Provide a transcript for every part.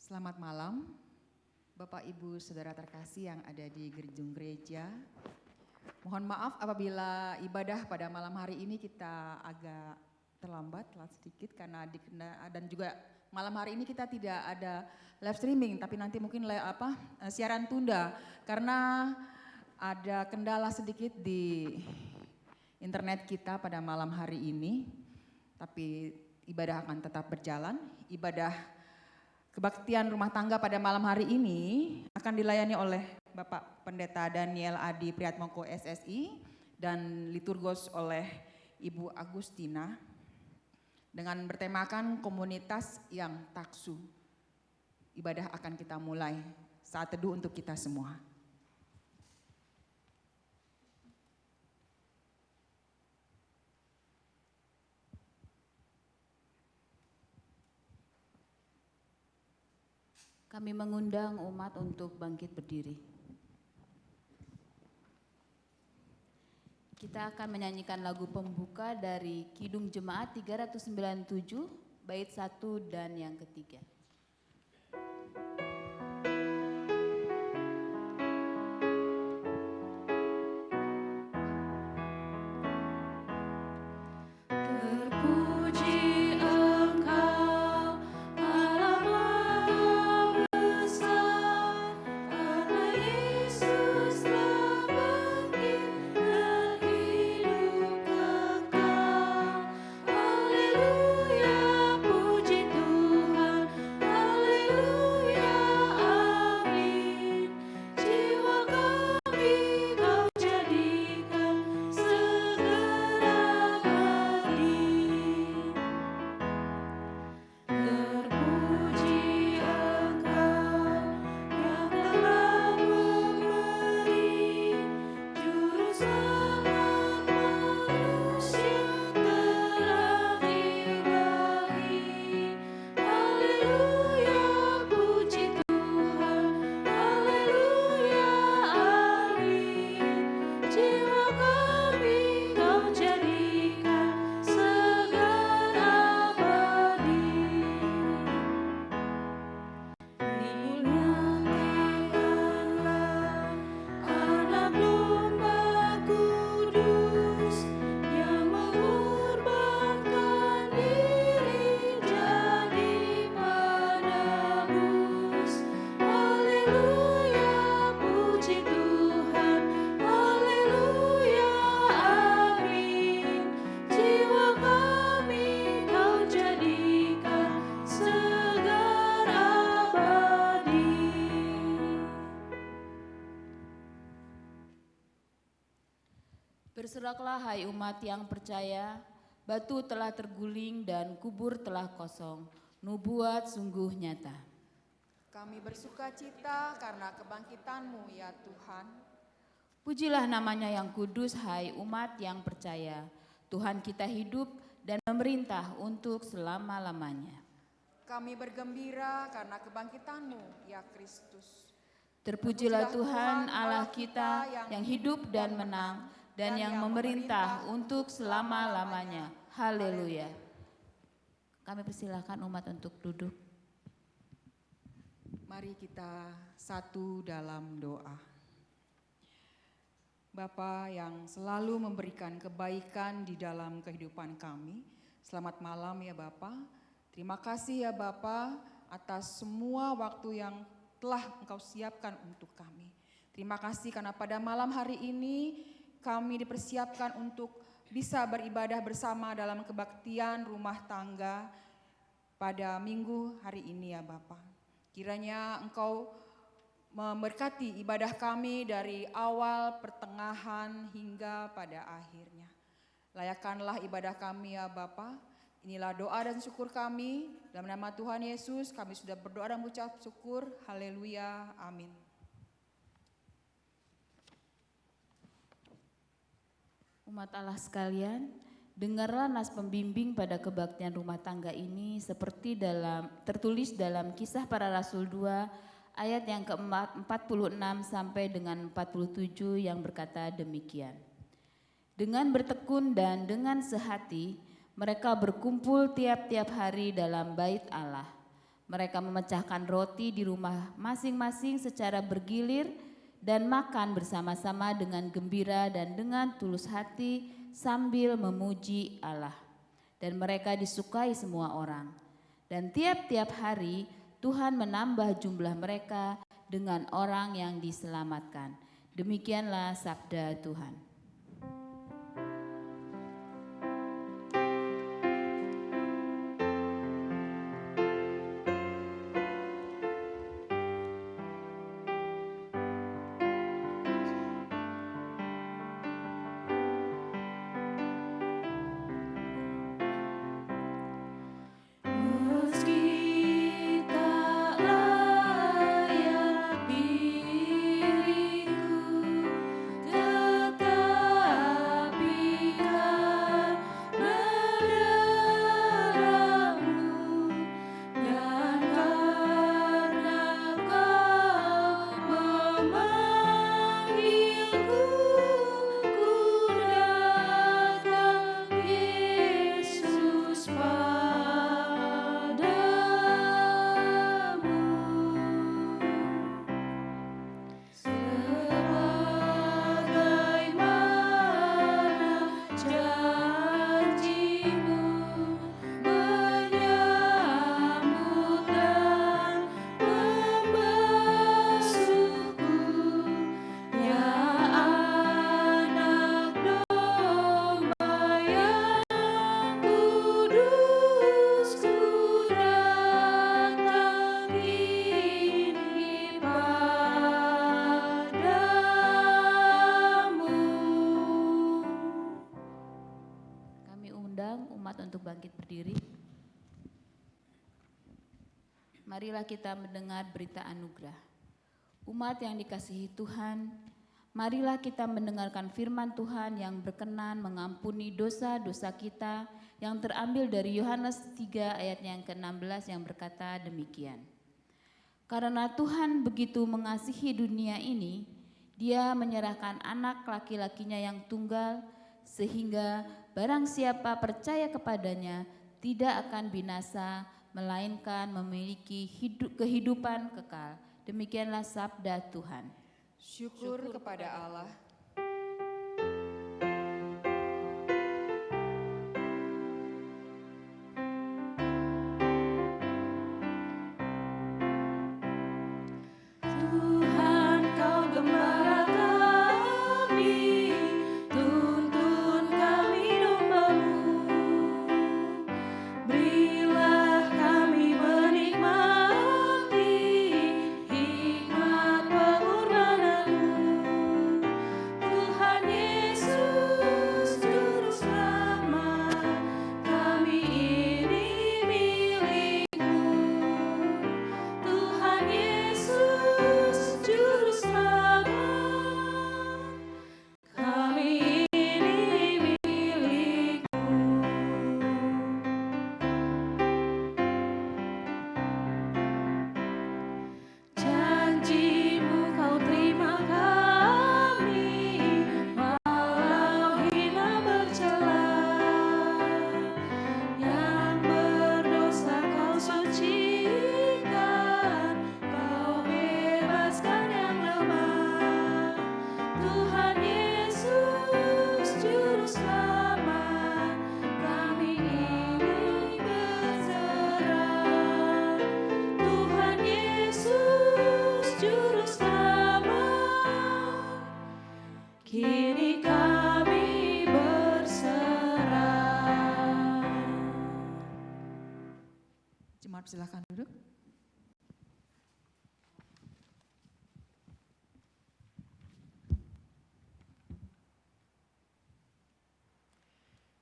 Selamat malam, Bapak Ibu Saudara terkasih yang ada di gedung gereja. Mohon maaf apabila ibadah pada malam hari ini kita agak telat sedikit karena dan juga malam hari ini kita tidak ada live streaming, tapi nanti mungkin siaran tunda karena ada kendala sedikit di internet kita pada malam hari ini. Tapi ibadah akan tetap berjalan. Ibadah kebaktian rumah tangga pada malam hari ini akan dilayani oleh Bapak Pendeta Daniel Adi Priatmoko SSI dan liturgos oleh Ibu Agustina dengan bertemakan komunitas yang taksu. Ibadah akan kita mulai saat teduh untuk kita semua. Kami mengundang umat untuk bangkit berdiri. Kita akan menyanyikan lagu pembuka dari Kidung Jemaat 397, bait 1 dan yang ketiga. Bersoraklah hai umat yang percaya, batu telah terguling dan kubur telah kosong, nubuat sungguh nyata. Kami bersuka cita karena kebangkitan-Mu ya Tuhan. Pujilah namanya yang kudus hai umat yang percaya, Tuhan kita hidup dan memerintah untuk selama-lamanya. Kami bergembira karena kebangkitan-Mu ya Kristus. Terpujilah Tuhan Allah kita yang hidup dan menang, dan yang memerintah untuk selama-lamanya. Haleluya. Kami persilahkan umat untuk duduk. Mari kita satu dalam doa. Bapa yang selalu memberikan kebaikan di dalam kehidupan kami, selamat malam ya Bapa. Terima kasih ya Bapa atas semua waktu yang telah Engkau siapkan untuk kami. Terima kasih karena pada malam hari ini kami dipersiapkan untuk bisa beribadah bersama dalam kebaktian rumah tangga pada minggu hari ini ya Bapa. Kiranya Engkau memberkati ibadah kami dari awal, pertengahan hingga pada akhirnya. Layakkanlah ibadah kami ya Bapa. Inilah doa dan syukur kami. Dalam nama Tuhan Yesus kami sudah berdoa dan mengucap syukur. Haleluya. Amin. Umat Allah sekalian, dengarlah nas pembimbing pada kebaktian rumah tangga ini seperti tertulis dalam Kisah Para Rasul 2 ayat yang ke-46 sampai dengan 47 yang berkata demikian. Dengan bertekun dan dengan sehati mereka berkumpul tiap-tiap hari dalam bait Allah. Mereka memecahkan roti di rumah masing-masing secara bergilir dan makan bersama-sama dengan gembira dan dengan tulus hati sambil memuji Allah. Dan mereka disukai semua orang. Dan tiap-tiap hari Tuhan menambah jumlah mereka dengan orang yang diselamatkan. Demikianlah sabda Tuhan. Marilah kita mendengar berita anugerah. Umat yang dikasihi Tuhan, marilah kita mendengarkan firman Tuhan yang berkenan mengampuni dosa-dosa kita yang terambil dari Yohanes 3 ayat yang ke-16 yang berkata demikian. Karena Tuhan begitu mengasihi dunia ini, Dia menyerahkan anak laki-lakinya yang tunggal, sehingga barang siapa percaya kepadanya tidak akan binasa, melainkan memiliki kehidupan kekal. Demikianlah sabda Tuhan. Syukur kepada Allah. Silakan duduk.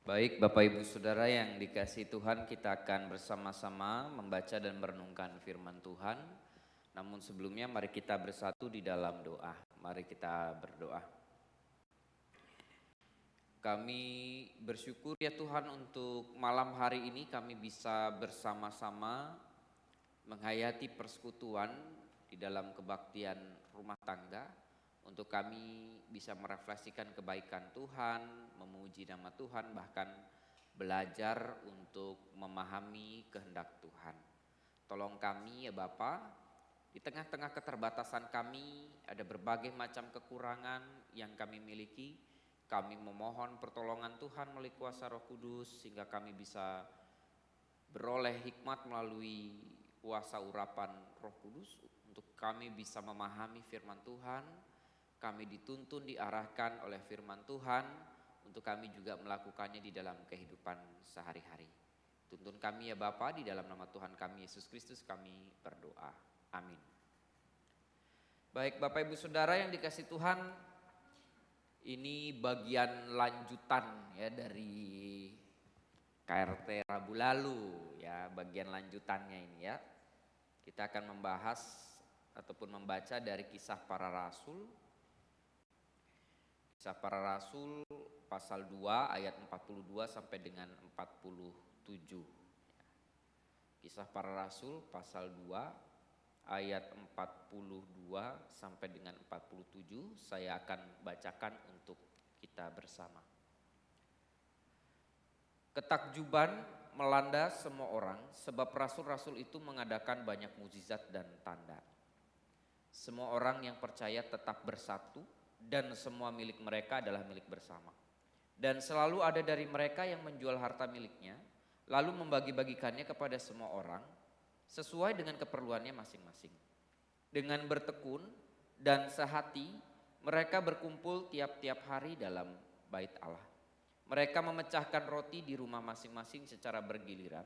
Baik, Bapak Ibu Saudara yang dikasihi Tuhan, kita akan bersama-sama membaca dan merenungkan firman Tuhan. Namun sebelumnya mari kita bersatu di dalam doa. Mari kita berdoa. Kami bersyukur ya Tuhan untuk malam hari ini kami bisa bersama-sama menghayati persekutuan di dalam kebaktian rumah tangga. Untuk kami bisa merefleksikan kebaikan Tuhan, memuji nama Tuhan, bahkan belajar untuk memahami kehendak Tuhan. Tolong kami ya Bapa, di tengah-tengah keterbatasan kami ada berbagai macam kekurangan yang kami miliki. Kami memohon pertolongan Tuhan melalui kuasa Roh Kudus sehingga kami bisa beroleh hikmat melalui kuasa urapan Roh Kudus untuk kami bisa memahami firman Tuhan. Kami dituntun diarahkan oleh firman Tuhan untuk kami juga melakukannya di dalam kehidupan sehari-hari. Tuntun kami ya Bapa, di dalam nama Tuhan kami Yesus Kristus kami berdoa. Amin. Baik Bapak Ibu Saudara yang dikasih Tuhan, ini bagian lanjutan ya dari KRT Rabu lalu ya, bagian lanjutannya ini ya. Kita akan membahas ataupun membaca dari Kisah Para Rasul. Kisah Para Rasul pasal 2 ayat 42 sampai dengan 47. Kisah Para Rasul pasal 2 ayat 42 sampai dengan 47 saya akan bacakan untuk kita bersama. Ketakjuban melanda semua orang sebab rasul-rasul itu mengadakan banyak mukjizat dan tanda. Semua orang yang percaya tetap bersatu dan semua milik mereka adalah milik bersama. Dan selalu ada dari mereka yang menjual harta miliknya lalu membagi-bagikannya kepada semua orang sesuai dengan keperluannya masing-masing. Dengan bertekun dan sehati mereka berkumpul tiap-tiap hari dalam bait Allah. Mereka memecahkan roti di rumah masing-masing secara bergiliran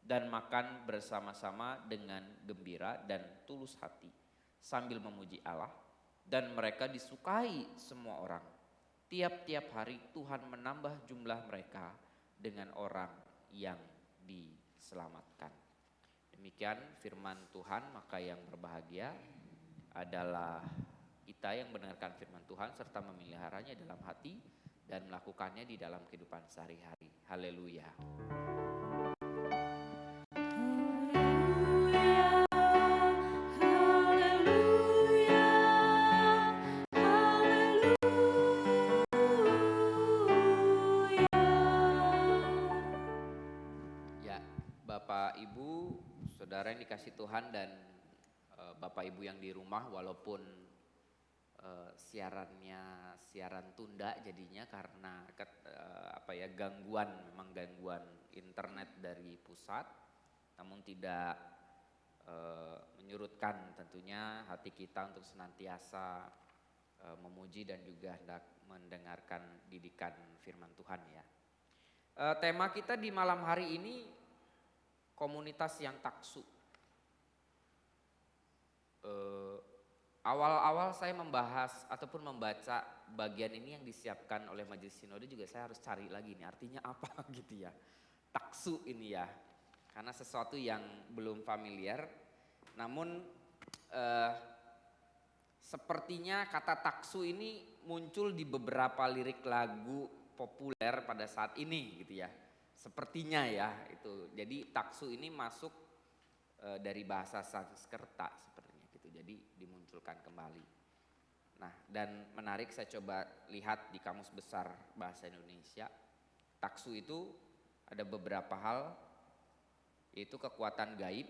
dan makan bersama-sama dengan gembira dan tulus hati sambil memuji Allah, dan mereka disukai semua orang. Tiap-tiap hari Tuhan menambah jumlah mereka dengan orang yang diselamatkan. Demikian firman Tuhan, maka yang berbahagia adalah kita yang mendengarkan firman Tuhan serta memeliharanya dalam hati dan melakukannya di dalam kehidupan sehari-hari. Haleluya. Ya, Bapak Ibu, Saudara yang dikasih Tuhan, dan Bapak Ibu yang di rumah, walaupun siaran tunda jadinya karena memang gangguan internet dari pusat, namun tidak menyurutkan tentunya hati kita untuk senantiasa memuji dan juga hendak mendengarkan didikan firman Tuhan ya. Tema kita di malam hari ini komunitas yang taksu. Awal-awal saya membahas ataupun membaca bagian ini yang disiapkan oleh Majelis Sinode juga saya harus cari lagi nih artinya apa gitu ya. Taksu ini ya, karena sesuatu yang belum familiar. Namun sepertinya kata taksu ini muncul di beberapa lirik lagu populer pada saat ini gitu ya. Sepertinya ya itu. Jadi taksu ini masuk dari bahasa Sanskerta sepertinya gitu. Jadi dimunculkan kembali. Nah, dan menarik saya coba lihat di Kamus Besar Bahasa Indonesia. Taksu itu ada beberapa hal, yaitu kekuatan gaib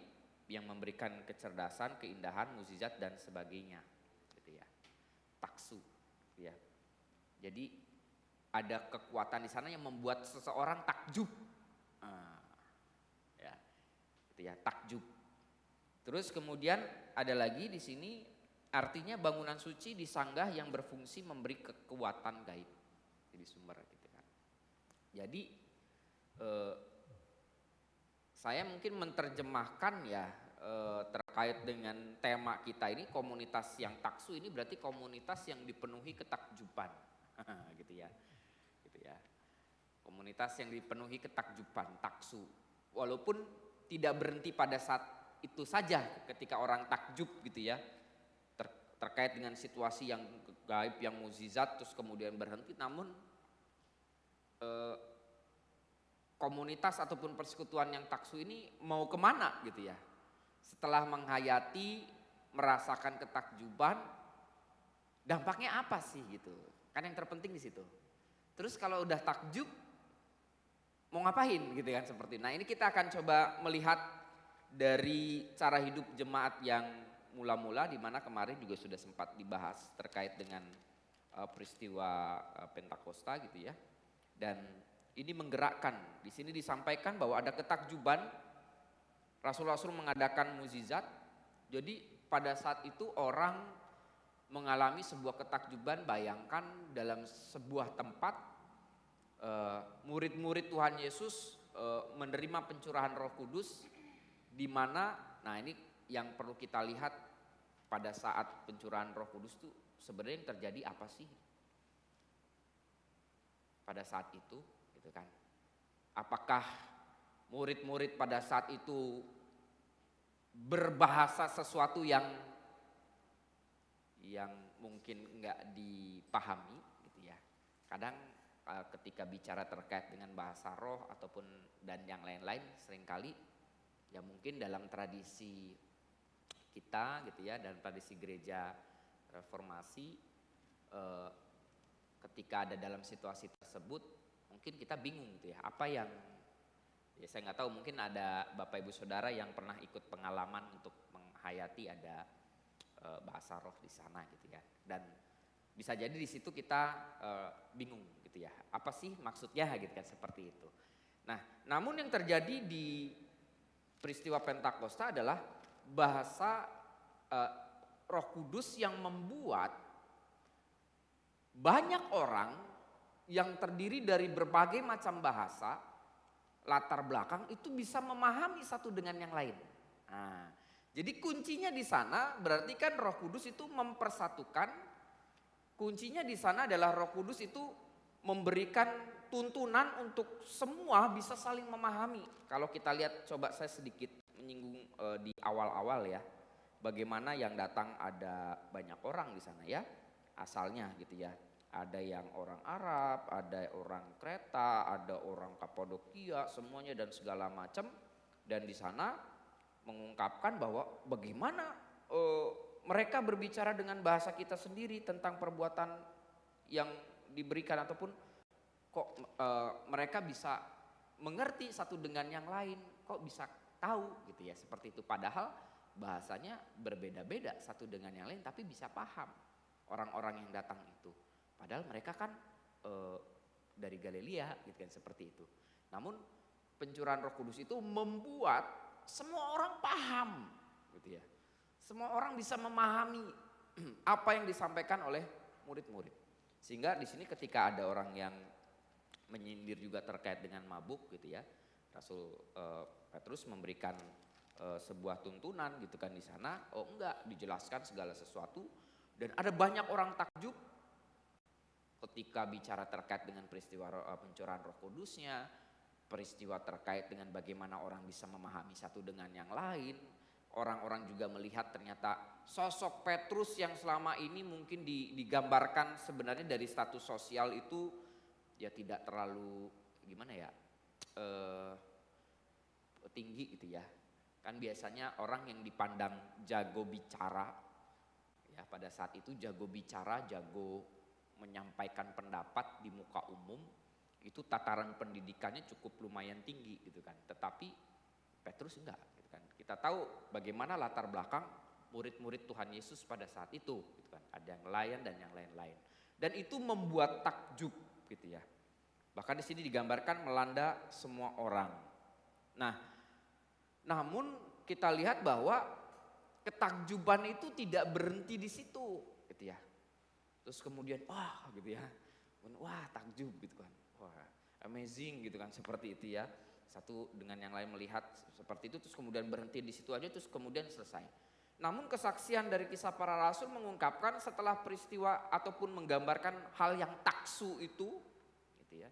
yang memberikan kecerdasan, keindahan, mukjizat dan sebagainya gitu ya. Taksu ya. Jadi ada kekuatan di sana yang membuat seseorang takjub. Ya. Gitu ya, takjub. Terus kemudian ada lagi di sini artinya bangunan suci disanggah yang berfungsi memberi kekuatan gaib. Jadi sumber gitu kan. Jadi saya mungkin menerjemahkan ya terkait dengan tema kita ini, komunitas yang taksu ini berarti komunitas yang dipenuhi ketakjuban. Gitu ya. Gitu ya. Komunitas yang dipenuhi ketakjuban, taksu. Walaupun tidak berhenti pada saat itu saja ketika orang takjub gitu ya. Terkait dengan situasi yang gaib, yang mukjizat terus kemudian berhenti, namun komunitas ataupun persekutuan yang taksu ini mau kemana gitu ya. Setelah menghayati, merasakan ketakjuban, dampaknya apa sih gitu. Kan yang terpenting di situ. Terus kalau udah takjub, mau ngapain gitu kan seperti. Nah ini kita akan coba melihat dari cara hidup jemaat yang mula-mula, di mana kemarin juga sudah sempat dibahas terkait dengan peristiwa Pentakosta gitu ya. Dan ini menggerakkan. Di sini disampaikan bahwa ada ketakjuban, rasul-rasul mengadakan mukjizat. Jadi pada saat itu orang mengalami sebuah ketakjuban. Bayangkan dalam sebuah tempat murid-murid Tuhan Yesus menerima pencurahan Roh Kudus, di mana, nah ini yang perlu kita lihat pada saat pencurahan Roh Kudus itu sebenarnya yang terjadi apa sih pada saat itu, gitu kan? Apakah murid-murid pada saat itu berbahasa sesuatu yang mungkin enggak dipahami, gitu ya? Kadang ketika bicara terkait dengan bahasa roh ataupun dan yang lain-lain, seringkali ya mungkin dalam tradisi kita gitu ya, dalam tradisi gereja reformasi, ketika ada dalam situasi tersebut mungkin kita bingung gitu ya, apa yang ya saya nggak tahu, mungkin ada Bapak Ibu Saudara yang pernah ikut pengalaman untuk menghayati ada bahasa roh di sana gitu ya, dan bisa jadi di situ kita bingung gitu ya, apa sih maksudnya gitu kan, seperti itu. Nah, namun yang terjadi di peristiwa Pentakosta adalah bahasa Roh Kudus yang membuat banyak orang yang terdiri dari berbagai macam bahasa, latar belakang itu bisa memahami satu dengan yang lain. Nah, jadi kuncinya di sana berarti kan Roh Kudus itu mempersatukan. Kuncinya di sana adalah Roh Kudus itu memberikan tuntunan untuk semua bisa saling memahami. Kalau kita lihat, coba saya sedikit menyinggung di awal-awal ya, bagaimana yang datang ada banyak orang di sana ya, asalnya gitu ya. Ada yang orang Arab, ada orang Kreta, ada orang Kapadokia, semuanya dan segala macam. Dan di sana mengungkapkan bahwa bagaimana mereka berbicara dengan bahasa kita sendiri tentang perbuatan yang diberikan, ataupun kok mereka bisa mengerti satu dengan yang lain, kok bisa tahu gitu ya, seperti itu. Padahal bahasanya berbeda-beda satu dengan yang lain, tapi bisa paham orang-orang yang datang itu. Padahal mereka kan dari Galilea gitu kan, seperti itu. Namun pencurahan Roh Kudus itu membuat semua orang paham gitu ya. Semua orang bisa memahami apa yang disampaikan oleh murid-murid. Sehingga di sini ketika ada orang yang menyindir juga terkait dengan mabuk gitu ya, Rasul Petrus memberikan sebuah tuntunan gitu kan di sana. Oh enggak, dijelaskan segala sesuatu, dan ada banyak orang takjub ketika bicara terkait dengan peristiwa pencurahan Roh Kudusnya, peristiwa terkait dengan bagaimana orang bisa memahami satu dengan yang lain. Orang-orang juga melihat ternyata sosok Petrus yang selama ini mungkin digambarkan sebenarnya dari status sosial itu ya tidak terlalu gimana ya, tinggi gitu ya. Kan biasanya orang yang dipandang jago bicara ya, pada saat itu jago bicara, jago menyampaikan pendapat di muka umum, itu tataran pendidikannya cukup lumayan tinggi gitu kan. Tetapi Petrus enggak gitu kan. Kita tahu bagaimana latar belakang murid-murid Tuhan Yesus pada saat itu gitu kan. Ada yang nelayan dan yang lain-lain. Dan itu membuat takjub gitu ya. Bahkan di sini digambarkan melanda semua orang. Nah, namun kita lihat bahwa ketakjuban itu tidak berhenti di situ gitu ya. Terus kemudian wah gitu ya. Wah, takjub gitu kan. Wah, amazing gitu kan, seperti itu ya. Satu dengan yang lain melihat seperti itu, terus kemudian berhenti di situ aja, terus kemudian selesai. Namun kesaksian dari Kisah Para Rasul mengungkapkan setelah peristiwa ataupun menggambarkan hal yang taksu itu, gitu ya,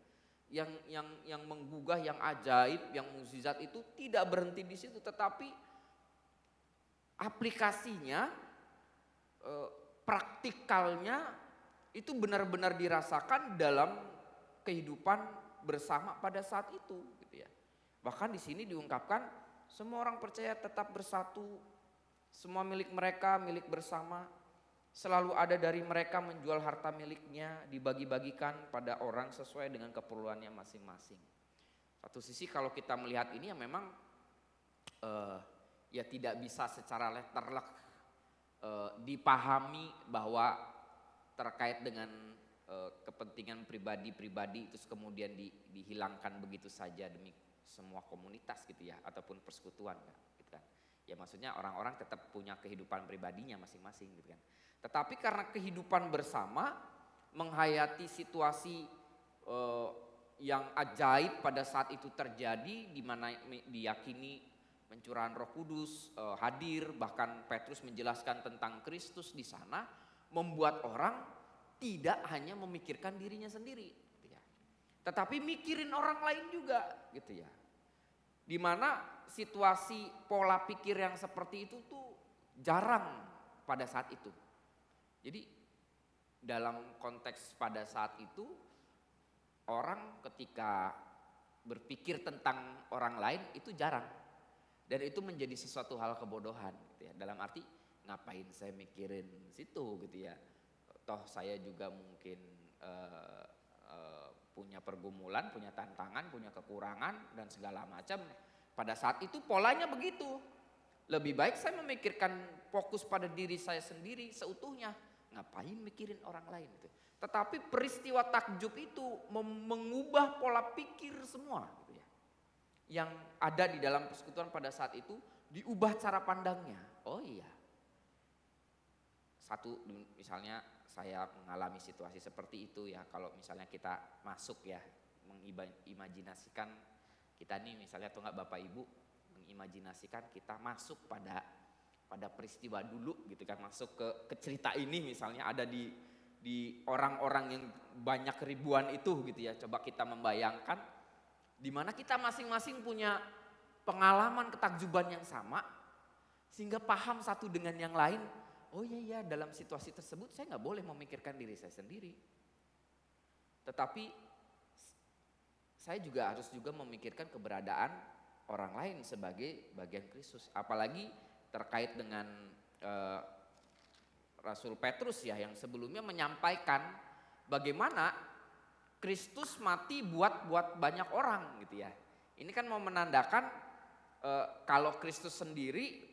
yang menggugah, yang ajaib, yang mukjizat itu tidak berhenti di situ, tetapi aplikasinya, praktikalnya itu benar-benar dirasakan dalam kehidupan bersama pada saat itu, gitu ya. Bahkan di sini diungkapkan semua orang percaya tetap bersatu, semua milik mereka milik bersama, selalu ada dari mereka menjual harta miliknya, dibagi-bagikan pada orang sesuai dengan keperluannya masing-masing. Satu sisi kalau kita melihat ini ya memang ya tidak bisa secara letterlek dipahami bahwa terkait dengan kepentingan pribadi-pribadi terus kemudian dihilangkan begitu saja demi semua komunitas gitu ya, ataupun persekutuan gitu kan. Ya maksudnya orang-orang tetap punya kehidupan pribadinya masing-masing gitu kan. Tetapi karena kehidupan bersama menghayati situasi yang ajaib pada saat itu terjadi, di mana diyakini pencurahan Roh Kudus hadir, bahkan Petrus menjelaskan tentang Kristus di sana, membuat orang tidak hanya memikirkan dirinya sendiri, gitu ya, tetapi mikirin orang lain juga, gitu ya. Di mana situasi pola pikir yang seperti itu tuh jarang pada saat itu. Jadi dalam konteks pada saat itu, orang ketika berpikir tentang orang lain itu jarang. Dan itu menjadi sesuatu hal kebodohan gitu ya. Dalam arti ngapain saya mikirin situ gitu ya. Toh saya juga mungkin punya pergumulan, punya tantangan, punya kekurangan dan segala macam. Pada saat itu polanya begitu. Lebih baik saya memikirkan fokus pada diri saya sendiri seutuhnya. Ngapain mikirin orang lain gitu. Tetapi peristiwa takjub itu mengubah pola pikir semua gitu ya. Yang ada di dalam persekutuan pada saat itu diubah cara pandangnya. Oh iya. Satu misalnya saya mengalami situasi seperti itu ya, kalau misalnya kita masuk ya, mengimajinasikan kita nih misalnya atau enggak Bapak Ibu mengimajinasikan kita masuk pada peristiwa dulu gitu kan, masuk ke cerita ini misalnya ada di orang-orang yang banyak ribuan itu gitu ya. Coba kita membayangkan di mana kita masing-masing punya pengalaman ketakjuban yang sama sehingga paham satu dengan yang lain. Oh iya dalam situasi tersebut saya nggak boleh memikirkan diri saya sendiri. Tetapi saya juga harus memikirkan keberadaan orang lain sebagai bagian Kristus. Apalagi terkait dengan Rasul Petrus ya, yang sebelumnya menyampaikan bagaimana Kristus mati buat banyak orang gitu ya. Ini kan mau menandakan kalau Kristus sendiri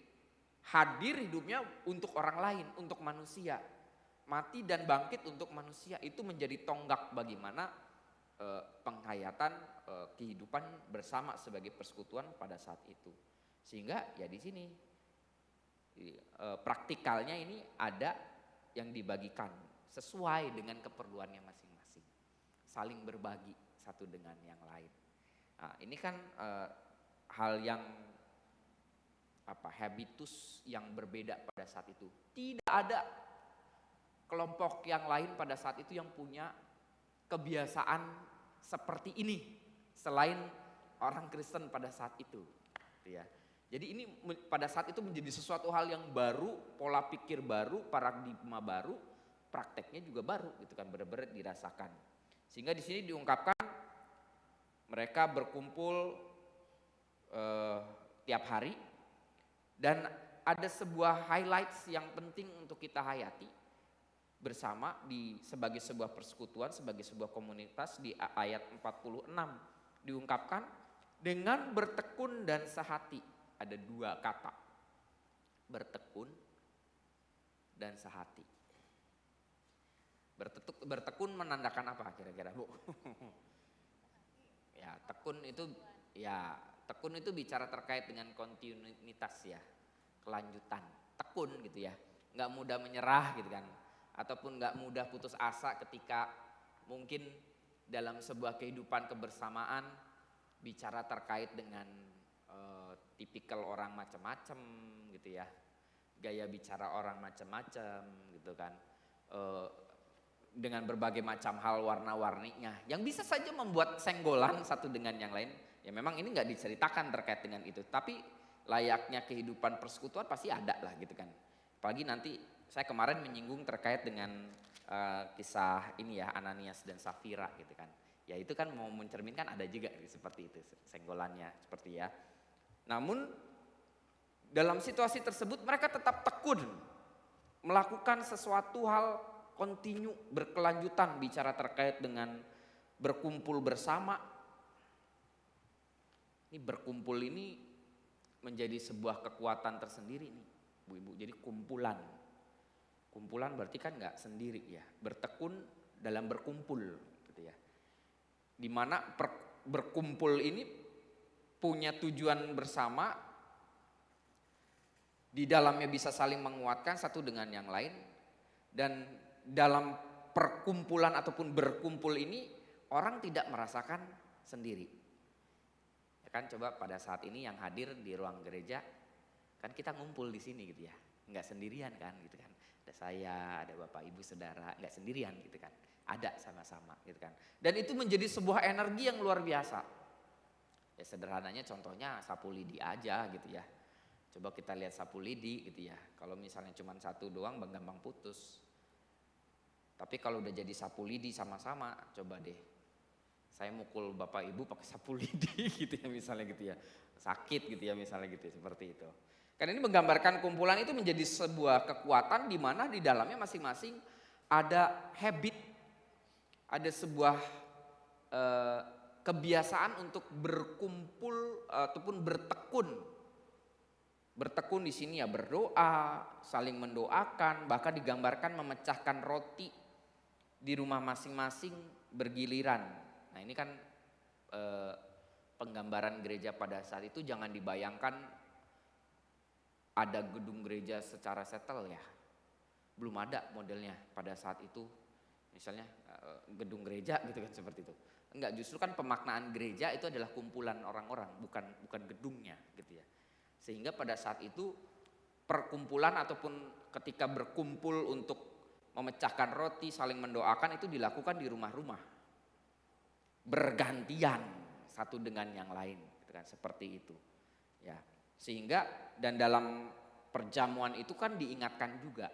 hadir hidupnya untuk orang lain, untuk manusia. Mati dan bangkit untuk manusia, itu menjadi tonggak bagaimana penghayatan kehidupan bersama sebagai persekutuan pada saat itu. Sehingga ya di sini praktikalnya ini ada yang dibagikan sesuai dengan keperluannya masing-masing. Saling berbagi satu dengan yang lain. Nah, ini kan hal yang habitus yang berbeda pada saat itu. Tidak ada kelompok yang lain pada saat itu yang punya kebiasaan seperti ini selain orang Kristen pada saat itu, gitu ya. Jadi ini pada saat itu menjadi sesuatu hal yang baru, pola pikir baru, paradigma baru, prakteknya juga baru, gitu kan, benar-benar dirasakan. Sehingga di sini diungkapkan mereka berkumpul tiap hari. Dan ada sebuah highlights yang penting untuk kita hayati bersama sebagai sebuah persekutuan, sebagai sebuah komunitas. Di ayat 46 diungkapkan dengan bertekun dan sehati. Ada dua kata, bertekun dan sehati. Bertekun menandakan apa kira-kira Bu? Ya, tekun itu bicara terkait dengan kontinuitas ya, kelanjutan, tekun gitu ya, nggak mudah menyerah gitu kan, ataupun nggak mudah putus asa ketika mungkin dalam sebuah kehidupan kebersamaan bicara terkait dengan tipikal orang macam-macam gitu ya, gaya bicara orang macam-macam gitu kan, dengan berbagai macam hal warna-warninya yang bisa saja membuat senggolan satu dengan yang lain. Ya memang ini nggak diceritakan terkait dengan itu, tapi layaknya kehidupan persekutuan pasti ada lah gitu kan. Apalagi nanti saya kemarin menyinggung terkait dengan kisah ini ya, Ananias dan Safira gitu kan. Ya itu kan mau mencerminkan ada juga seperti itu senggolannya seperti ya. Namun dalam situasi tersebut mereka tetap tekun melakukan sesuatu hal kontinu, berkelanjutan bicara terkait dengan berkumpul bersama. Ini berkumpul ini menjadi sebuah kekuatan tersendiri nih, Bu Ibu. Jadi kumpulan. Kumpulan berarti kan nggak sendiri ya, bertekun dalam berkumpul gitu ya. Dimana berkumpul ini punya tujuan bersama, di dalamnya bisa saling menguatkan satu dengan yang lain, dan dalam perkumpulan ataupun berkumpul ini orang tidak merasakan sendiri. Ya kan, coba pada saat ini yang hadir di ruang gereja kan kita ngumpul di sini gitu ya, nggak sendirian kan gitu kan. Ada saya, ada Bapak Ibu Saudara, nggak sendirian gitu kan, ada sama-sama gitu kan. Dan itu menjadi sebuah energi yang luar biasa. Ya sederhananya contohnya sapu lidi aja gitu ya. Coba kita lihat sapu lidi gitu ya. Kalau misalnya cuma satu doang gampang putus. Tapi kalau udah jadi sapu lidi sama-sama, coba deh. Saya mukul Bapak Ibu pakai sapu lidi gitu ya misalnya gitu ya. Sakit gitu ya misalnya gitu ya, seperti itu. Karena ini menggambarkan kumpulan itu menjadi sebuah kekuatan di mana di dalamnya masing-masing ada habit, ada sebuah kebiasaan untuk berkumpul ataupun bertekun. Bertekun di sini ya berdoa, saling mendoakan, bahkan digambarkan memecahkan roti di rumah masing-masing bergiliran. Nah ini kan penggambaran gereja pada saat itu, jangan dibayangkan ada gedung gereja secara settle ya. Belum ada modelnya pada saat itu. Misalnya gedung gereja gitu kan, seperti itu. Enggak, justru kan pemaknaan gereja itu adalah kumpulan orang-orang, bukan gedungnya gitu ya. Sehingga pada saat itu perkumpulan ataupun ketika berkumpul untuk memecahkan roti, saling mendoakan itu dilakukan di rumah-rumah. Bergantian satu dengan yang lain gitu kan, seperti itu. Ya. Sehingga dan dalam perjamuan itu kan diingatkan juga.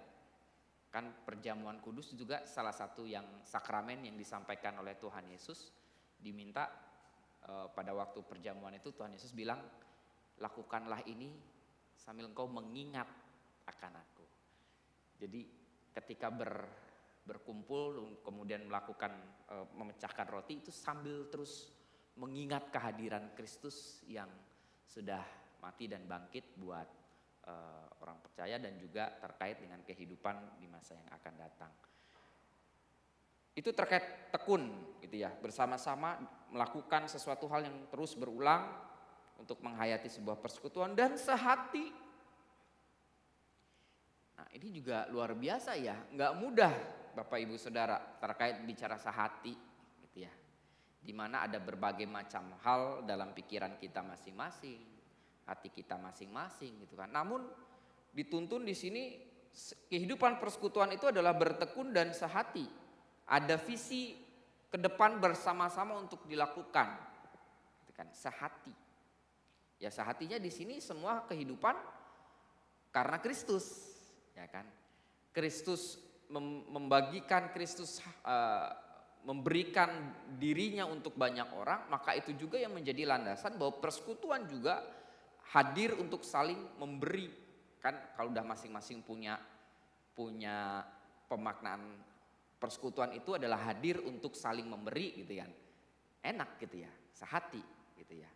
Kan perjamuan kudus juga salah satu yang sakramen yang disampaikan oleh Tuhan Yesus, diminta pada waktu perjamuan itu Tuhan Yesus bilang, lakukanlah ini sambil engkau mengingat akan aku. Jadi ketika berkumpul kemudian melakukan memecahkan roti itu sambil terus mengingat kehadiran Kristus yang sudah mati dan bangkit buat orang percaya dan juga terkait dengan kehidupan di masa yang akan datang. Itu terkait tekun gitu ya, bersama-sama melakukan sesuatu hal yang terus berulang untuk menghayati sebuah persekutuan dan sehati. Nah ini juga luar biasa ya, nggak mudah Bapak Ibu Saudara terkait bicara sehati gitu ya. Dimana ada berbagai macam hal dalam pikiran kita masing-masing, hati kita masing-masing gitu kan. Namun dituntun di sini kehidupan persekutuan itu adalah bertekun dan sehati. Ada visi ke depan bersama-sama untuk dilakukan, gitu kan, sehati. Ya sehatinya di sini semua kehidupan karena Kristus, ya kan. Kristus membagikan, Kristus memberikan dirinya untuk banyak orang, maka itu juga yang menjadi landasan bahwa persekutuan juga hadir untuk saling memberi. Kan kalau udah masing-masing punya pemaknaan persekutuan itu adalah hadir untuk saling memberi gitu kan. Enak gitu ya, sehati gitu ya.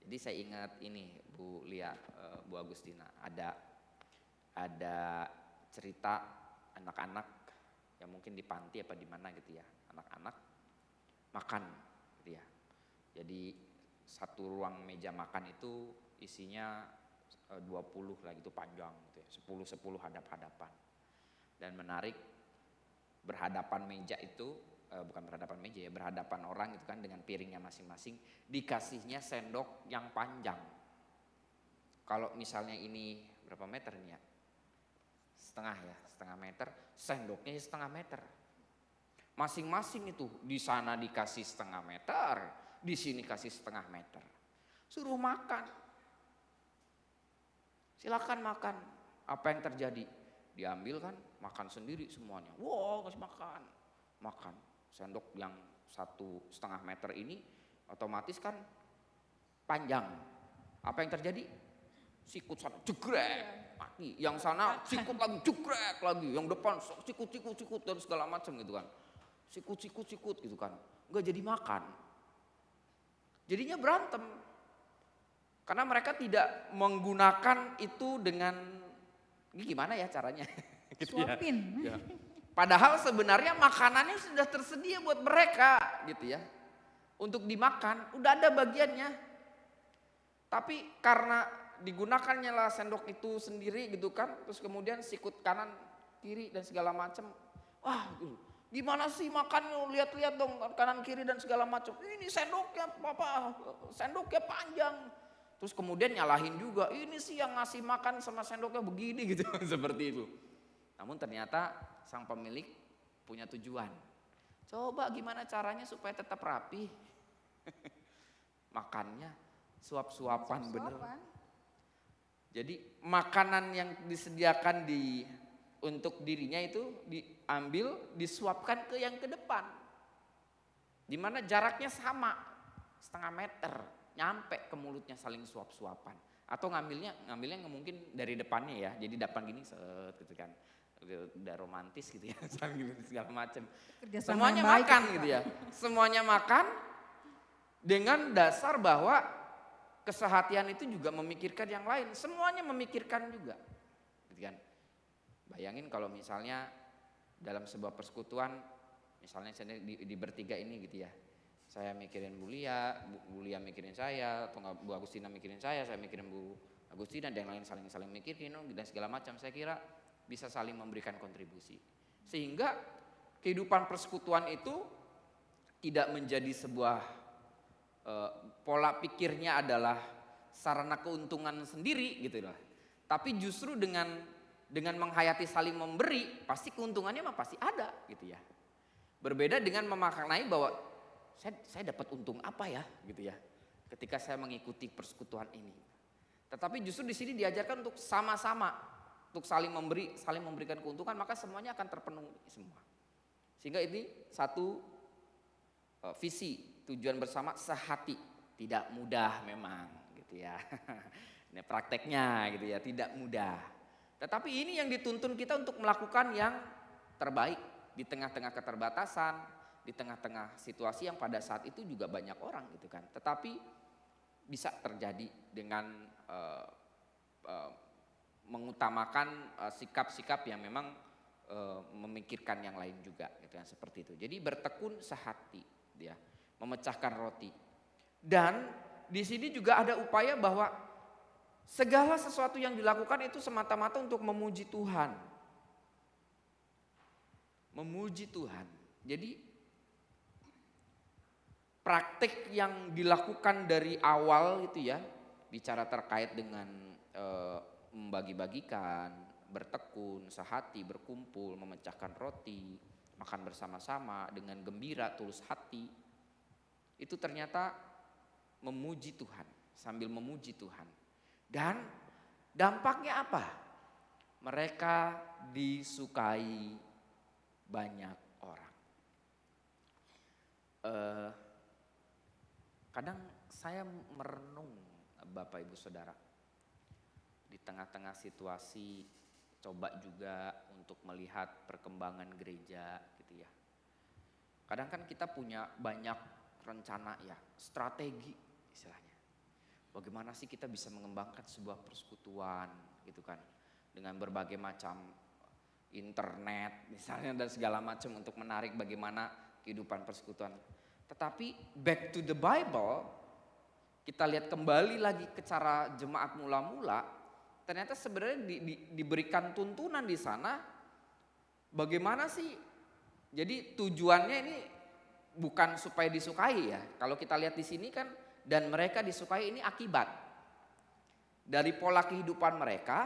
Jadi saya ingat ini Bu Lia, Bu Agustina, ada cerita anak-anak yang mungkin di panti apa di mana gitu ya. Anak-anak makan gitu ya. Jadi satu ruang meja makan itu isinya 20 lah gitu, panjang gitu ya. 10 hadap-hadapan. Dan menarik, berhadapan meja itu bukan berhadapan meja ya, berhadapan orang itu kan dengan piringnya masing-masing, dikasihnya sendok yang panjang. Kalau misalnya ini berapa meter nih ya? Setengah meter, sendoknya setengah meter. Masing-masing itu di sana dikasih setengah meter, di sini kasih setengah meter. Suruh makan. Silakan makan. Apa yang terjadi? Diambil kan, makan sendiri semuanya. Wow, kasih makan. Makan. Sendok yang 1,5 meter ini otomatis kan panjang. Apa yang terjadi? Sikut sana jegrek, mati. Yang sana sikut lagi jegrek lagi. Yang depan sikut dan segala macam gitu kan. Sikut gitu kan. Enggak jadi makan. Jadinya berantem. Karena mereka tidak menggunakan itu dengan, ini gimana ya caranya? Gitu ya. Suapin. Ya. Padahal sebenarnya makanannya sudah tersedia buat mereka gitu ya. Untuk dimakan, udah ada bagiannya. Tapi karena digunakannya lah sendok itu sendiri gitu kan, terus kemudian sikut kanan, kiri dan segala macam. Wah, gimana sih makan, lihat-lihat dong kanan kiri dan segala macam. Ini sendoknya apa? Sendoknya panjang. Terus kemudian nyalahin juga, ini sih yang ngasih makan sama sendoknya begini gitu, seperti itu. Namun ternyata sang pemilik punya tujuan. Coba gimana caranya supaya tetap rapi. Makannya suap-suapan bener. Jadi makanan yang disediakan untuk dirinya itu diambil, disuapkan ke yang ke depan. Di mana jaraknya sama, 1,5 meter. Nyampe ke mulutnya saling suap-suapan. Atau ngambilnya mungkin dari depannya ya, jadi depan gini set gitu kan. Udah romantis gitu ya, saling gitu segala macam. Semuanya makan gitu ya. Semuanya makan dengan dasar bahwa kesehatian itu juga memikirkan yang lain. Semuanya memikirkan juga. Gitu kan. Bayangin kalau misalnya dalam sebuah persekutuan, misalnya di bertiga ini gitu ya. Saya mikirin Bu Lia mikirin saya, atau Bu Agustina mikirin saya mikirin Bu Agustina, dan yang lain saling mikirin dan segala macam. Saya kira bisa saling memberikan kontribusi. Sehingga kehidupan persekutuan itu tidak menjadi sebuah pola pikirnya adalah sarana keuntungan sendiri gitu loh. Tapi justru dengan menghayati saling memberi, pasti keuntungannya mah pasti ada gitu ya. Berbeda dengan memaknai bahwa saya dapat untung apa ya gitu ya ketika saya mengikuti persekutuan ini. Tetapi justru di sini diajarkan untuk sama-sama, untuk saling memberikan keuntungan, maka semuanya akan terpenuhi semua. Sehingga ini satu visi, tujuan bersama sehati. Tidak mudah memang gitu ya. Ini prakteknya gitu ya, tidak mudah. Tetapi ini yang dituntun kita untuk melakukan yang terbaik di tengah-tengah keterbatasan, di tengah-tengah situasi yang pada saat itu juga banyak orang gitu kan. Tetapi bisa terjadi dengan mengutamakan sikap-sikap yang memang memikirkan yang lain juga gitu kan, seperti itu. Jadi bertekun sehati dia, memecahkan roti. Dan di sini juga ada upaya bahwa segala sesuatu yang dilakukan itu semata-mata untuk memuji Tuhan. Memuji Tuhan. Jadi praktik yang dilakukan dari awal itu ya, bicara terkait dengan membagi-bagikan, bertekun, sehati, berkumpul, memecahkan roti, makan bersama-sama dengan gembira, tulus hati. Itu ternyata memuji Tuhan, sambil memuji Tuhan. Dan dampaknya apa? Mereka disukai banyak orang. Kadang saya merenung Bapak Ibu Saudara, di tengah-tengah situasi coba juga untuk melihat perkembangan gereja gitu ya. Kadang kan kita punya banyak rencana ya, strategi istilahnya. Bagaimana sih kita bisa mengembangkan sebuah persekutuan gitu kan, dengan berbagai macam internet misalnya dan segala macam untuk menarik bagaimana kehidupan persekutuan. Tetapi back to the Bible, kita lihat kembali lagi ke cara jemaat mula-mula, ternyata sebenarnya diberikan tuntunan di sana bagaimana sih. Jadi tujuannya ini bukan supaya disukai ya. Kalau kita lihat di sini kan, dan mereka disukai, ini akibat dari pola kehidupan mereka,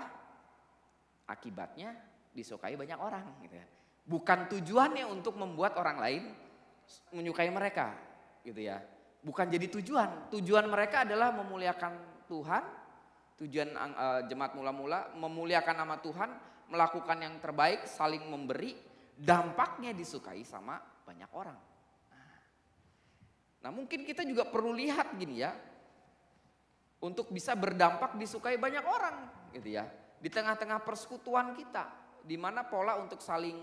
akibatnya disukai banyak orang gitu ya. Bukan tujuannya untuk membuat orang lain menyukai mereka gitu ya. Bukan jadi tujuan. Tujuan mereka adalah memuliakan Tuhan. Tujuan jemaat mula-mula memuliakan nama Tuhan, melakukan yang terbaik, saling memberi, dampaknya disukai sama banyak orang. Nah, mungkin kita juga perlu lihat gini ya, untuk bisa berdampak disukai banyak orang gitu ya. Di tengah-tengah persekutuan kita, di mana pola untuk saling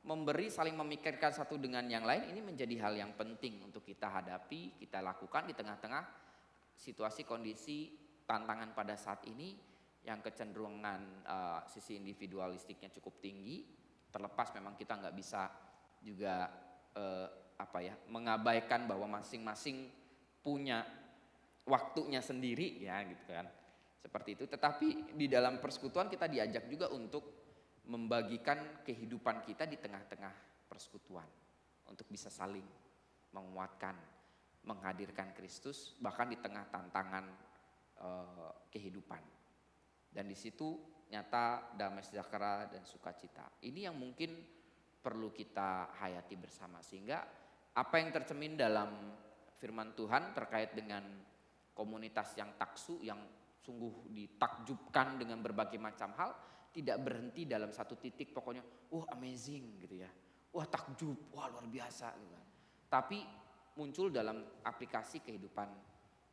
memberi, saling memikirkan satu dengan yang lain, ini menjadi hal yang penting untuk kita hadapi, kita lakukan di tengah-tengah situasi kondisi tantangan pada saat ini yang kecenderungan sisi individualistiknya cukup tinggi, terlepas memang kita nggak bisa juga mengabaikan bahwa masing-masing punya waktunya sendiri ya gitu kan, seperti itu. Tetapi di dalam persekutuan kita diajak juga untuk membagikan kehidupan kita di tengah-tengah persekutuan, untuk bisa saling menguatkan, menghadirkan Kristus bahkan di tengah tantangan kehidupan. Dan di situ nyata damai sejahtera dan sukacita. Ini yang mungkin perlu kita hayati bersama, sehingga apa yang tercermin dalam firman Tuhan terkait dengan komunitas yang taksu, yang sungguh ditakjubkan dengan berbagai macam hal, tidak berhenti dalam satu titik pokoknya amazing gitu ya, takjub, luar biasa gitu. Tapi muncul dalam aplikasi kehidupan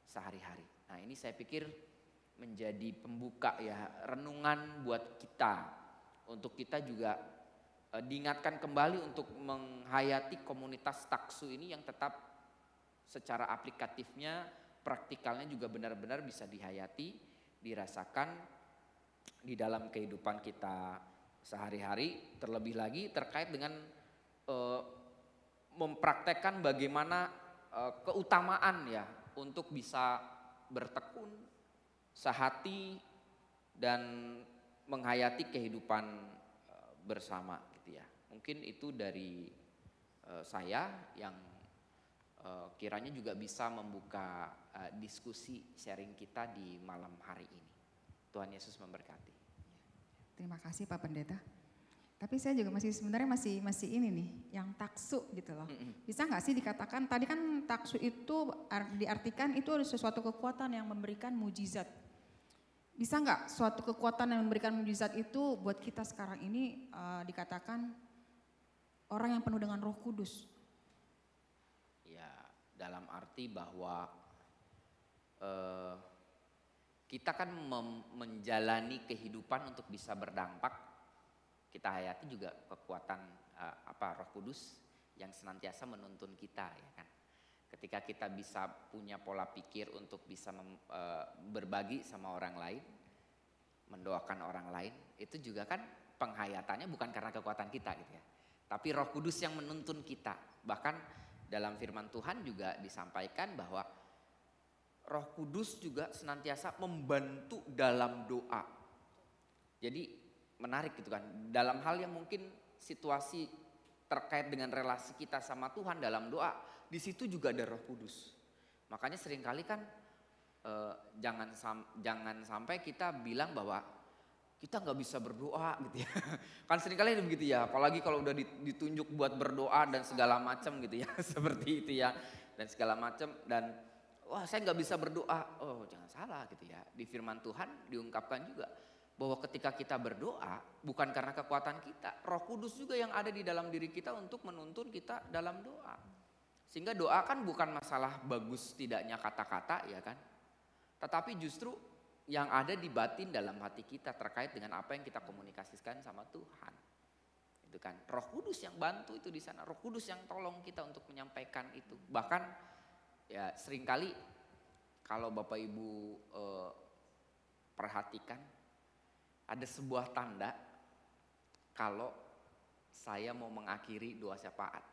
sehari-hari. Nah ini saya pikir menjadi pembuka ya, renungan buat kita, untuk kita juga diingatkan kembali untuk menghayati komunitas taksu ini yang tetap secara aplikatifnya, praktikalnya juga benar-benar bisa dihayati, dirasakan di dalam kehidupan kita sehari-hari. Terlebih lagi terkait dengan mempraktekkan bagaimana keutamaan ya untuk bisa bertekun sehati dan menghayati kehidupan bersama gitu ya. Mungkin itu dari saya yang kiranya juga bisa membuka diskusi sharing kita di malam hari ini. Tuhan Yesus memberkati. Terima kasih Pak Pendeta. Tapi saya juga sebenarnya masih ini nih, yang taksu gitu loh. Bisa nggak sih dikatakan, tadi kan taksu itu diartikan itu ada sesuatu kekuatan yang memberikan mujizat. Bisa nggak suatu kekuatan yang memberikan mujizat itu buat kita sekarang ini dikatakan orang yang penuh dengan Roh Kudus? Ya, dalam arti bahwa kita kan menjalani kehidupan untuk bisa berdampak, kita hayati juga kekuatan Roh Kudus yang senantiasa menuntun kita ya kan. Ketika kita bisa punya pola pikir untuk bisa berbagi sama orang lain, mendoakan orang lain, itu juga kan penghayatannya bukan karena kekuatan kita gitu ya, tapi Roh Kudus yang menuntun kita. Bahkan dalam firman Tuhan juga disampaikan bahwa Roh Kudus juga senantiasa membantu dalam doa. Jadi menarik gitu kan, dalam hal yang mungkin situasi terkait dengan relasi kita sama Tuhan dalam doa, di situ juga ada Roh Kudus. Makanya seringkali kan jangan sampai kita bilang bahwa kita nggak bisa berdoa gitu ya. Kan seringkali begitu ya, apalagi kalau udah ditunjuk buat berdoa dan segala macam gitu ya, seperti itu ya, dan segala macam, dan saya nggak bisa berdoa. Oh jangan salah gitu ya, di firman Tuhan diungkapkan juga bahwa ketika kita berdoa bukan karena kekuatan kita, Roh Kudus juga yang ada di dalam diri kita untuk menuntun kita dalam doa. Sehingga doa kan bukan masalah bagus tidaknya kata-kata ya kan, tetapi justru yang ada di batin dalam hati kita terkait dengan apa yang kita komunikasikan sama Tuhan. Itu kan Roh Kudus yang bantu itu di sana, Roh Kudus yang tolong kita untuk menyampaikan itu. Bahkan ya seringkali kalau Bapak Ibu perhatikan, ada sebuah tanda kalau saya mau mengakhiri doa syafaat.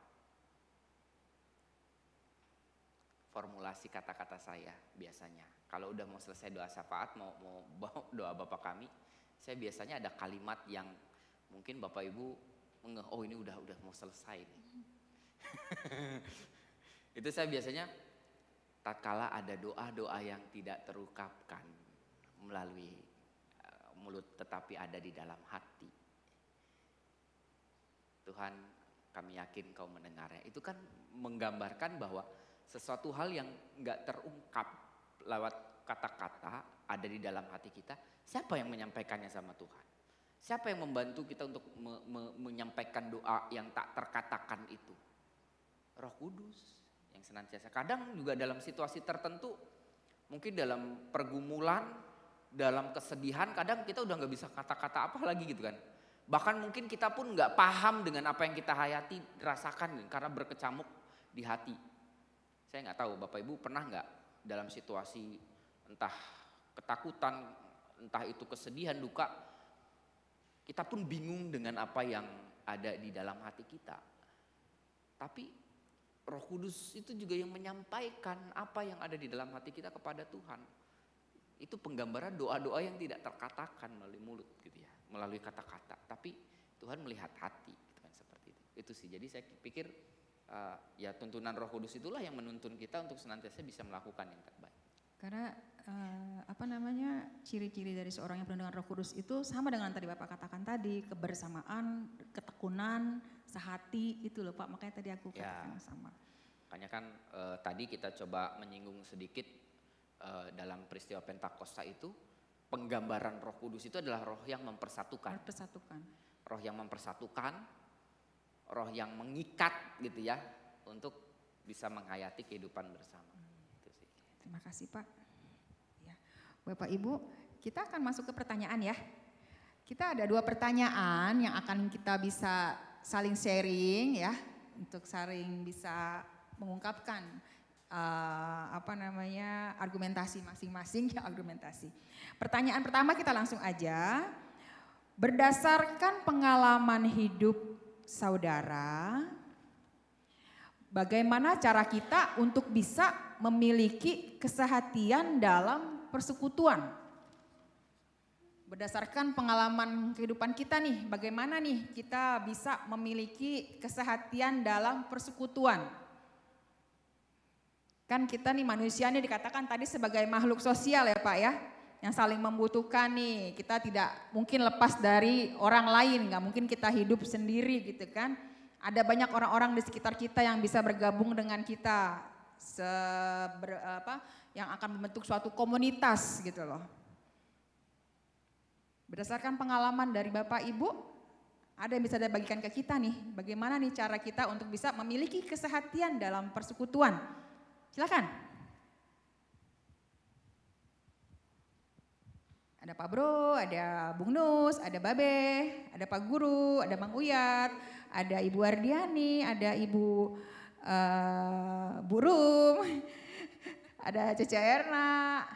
Formulasi kata-kata saya biasanya, kalau udah mau selesai doa syafaat, mau doa Bapa Kami, saya biasanya ada kalimat yang mungkin Bapak Ibu ini udah mau selesai nih. Itu saya biasanya tatkala ada doa-doa yang tidak terungkapkan melalui mulut tetapi ada di dalam hati. Tuhan, kami yakin Kau mendengarnya. Itu kan menggambarkan bahwa sesuatu hal yang gak terungkap lewat kata-kata ada di dalam hati kita. Siapa yang menyampaikannya sama Tuhan? Siapa yang membantu kita untuk menyampaikan doa yang tak terkatakan itu? Roh Kudus yang senantiasa. Kadang juga dalam situasi tertentu, mungkin dalam pergumulan, dalam kesedihan, kadang kita udah gak bisa kata-kata apa lagi gitu kan. Bahkan mungkin kita pun gak paham dengan apa yang kita hayati, rasakan karena berkecamuk di hati. Saya gak tahu Bapak Ibu pernah gak dalam situasi entah ketakutan, entah itu kesedihan, duka, kita pun bingung dengan apa yang ada di dalam hati kita. Tapi Roh Kudus itu juga yang menyampaikan apa yang ada di dalam hati kita kepada Tuhan. Itu penggambaran doa-doa yang tidak terkatakan melalui mulut gitu ya, melalui kata-kata. Tapi Tuhan melihat hati gitu kan, seperti itu. Itu sih. Jadi saya pikir ya tuntunan Roh Kudus itulah yang menuntun kita untuk senantiasa bisa melakukan yang terbaik. Karena ciri-ciri dari seorang yang penuh dengan Roh Kudus itu sama dengan tadi Bapak katakan tadi, kebersamaan, ketekunan, sehati, itu loh Pak, makanya tadi aku katakan sama. Makanya kan tadi kita coba menyinggung sedikit dalam peristiwa Pentakosta itu, penggambaran Roh Kudus itu adalah roh yang mempersatukan. Roh yang mempersatukan, roh yang mengikat gitu ya, untuk bisa menghayati kehidupan bersama. Itu sih. Terima kasih Pak. Ya. Bapak Ibu, kita akan masuk ke pertanyaan ya. Kita ada 2 pertanyaan yang akan kita bisa saling sharing ya, untuk saling bisa mengungkapkan argumentasi masing-masing ya, argumentasi. Pertanyaan pertama kita langsung aja. Berdasarkan pengalaman hidup saudara, bagaimana cara kita untuk bisa memiliki kesehatian dalam persekutuan? Berdasarkan pengalaman kehidupan kita nih, bagaimana nih kita bisa memiliki kesehatian dalam persekutuan? Kan kita nih manusia nih dikatakan tadi sebagai makhluk sosial ya Pak ya, yang saling membutuhkan nih. Kita tidak mungkin lepas dari orang lain, nggak mungkin kita hidup sendiri gitu kan. Ada banyak orang-orang di sekitar kita yang bisa bergabung dengan kita, yang akan membentuk suatu komunitas gitu loh. Berdasarkan pengalaman dari Bapak Ibu, ada yang bisa dibagikan ke kita nih, bagaimana nih cara kita untuk bisa memiliki kesehatian dalam persekutuan? Silakan. Ada Pak Bro, ada Bung Nus, ada Babe, ada Pak Guru, ada Mang Uyat, ada Ibu Ardiani, ada Ibu Burum, ada Cece Erna.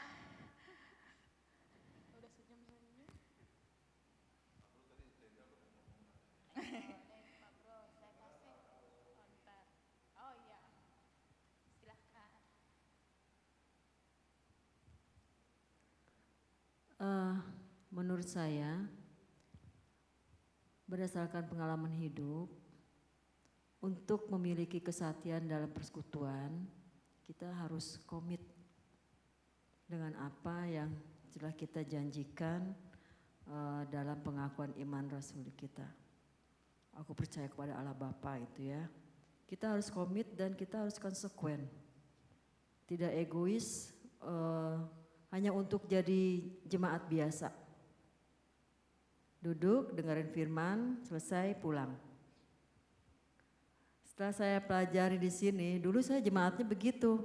Menurut saya, berdasarkan pengalaman hidup, untuk memiliki kesehatian dalam persekutuan, kita harus komit dengan apa yang telah kita janjikan dalam pengakuan iman Rasul kita. Aku percaya kepada Allah Bapa itu ya. Kita harus komit dan kita harus konsekuen. Tidak egois hanya untuk jadi jemaat biasa. Duduk, dengerin firman, selesai pulang. Setelah saya pelajari di sini, dulu saya jemaatnya begitu.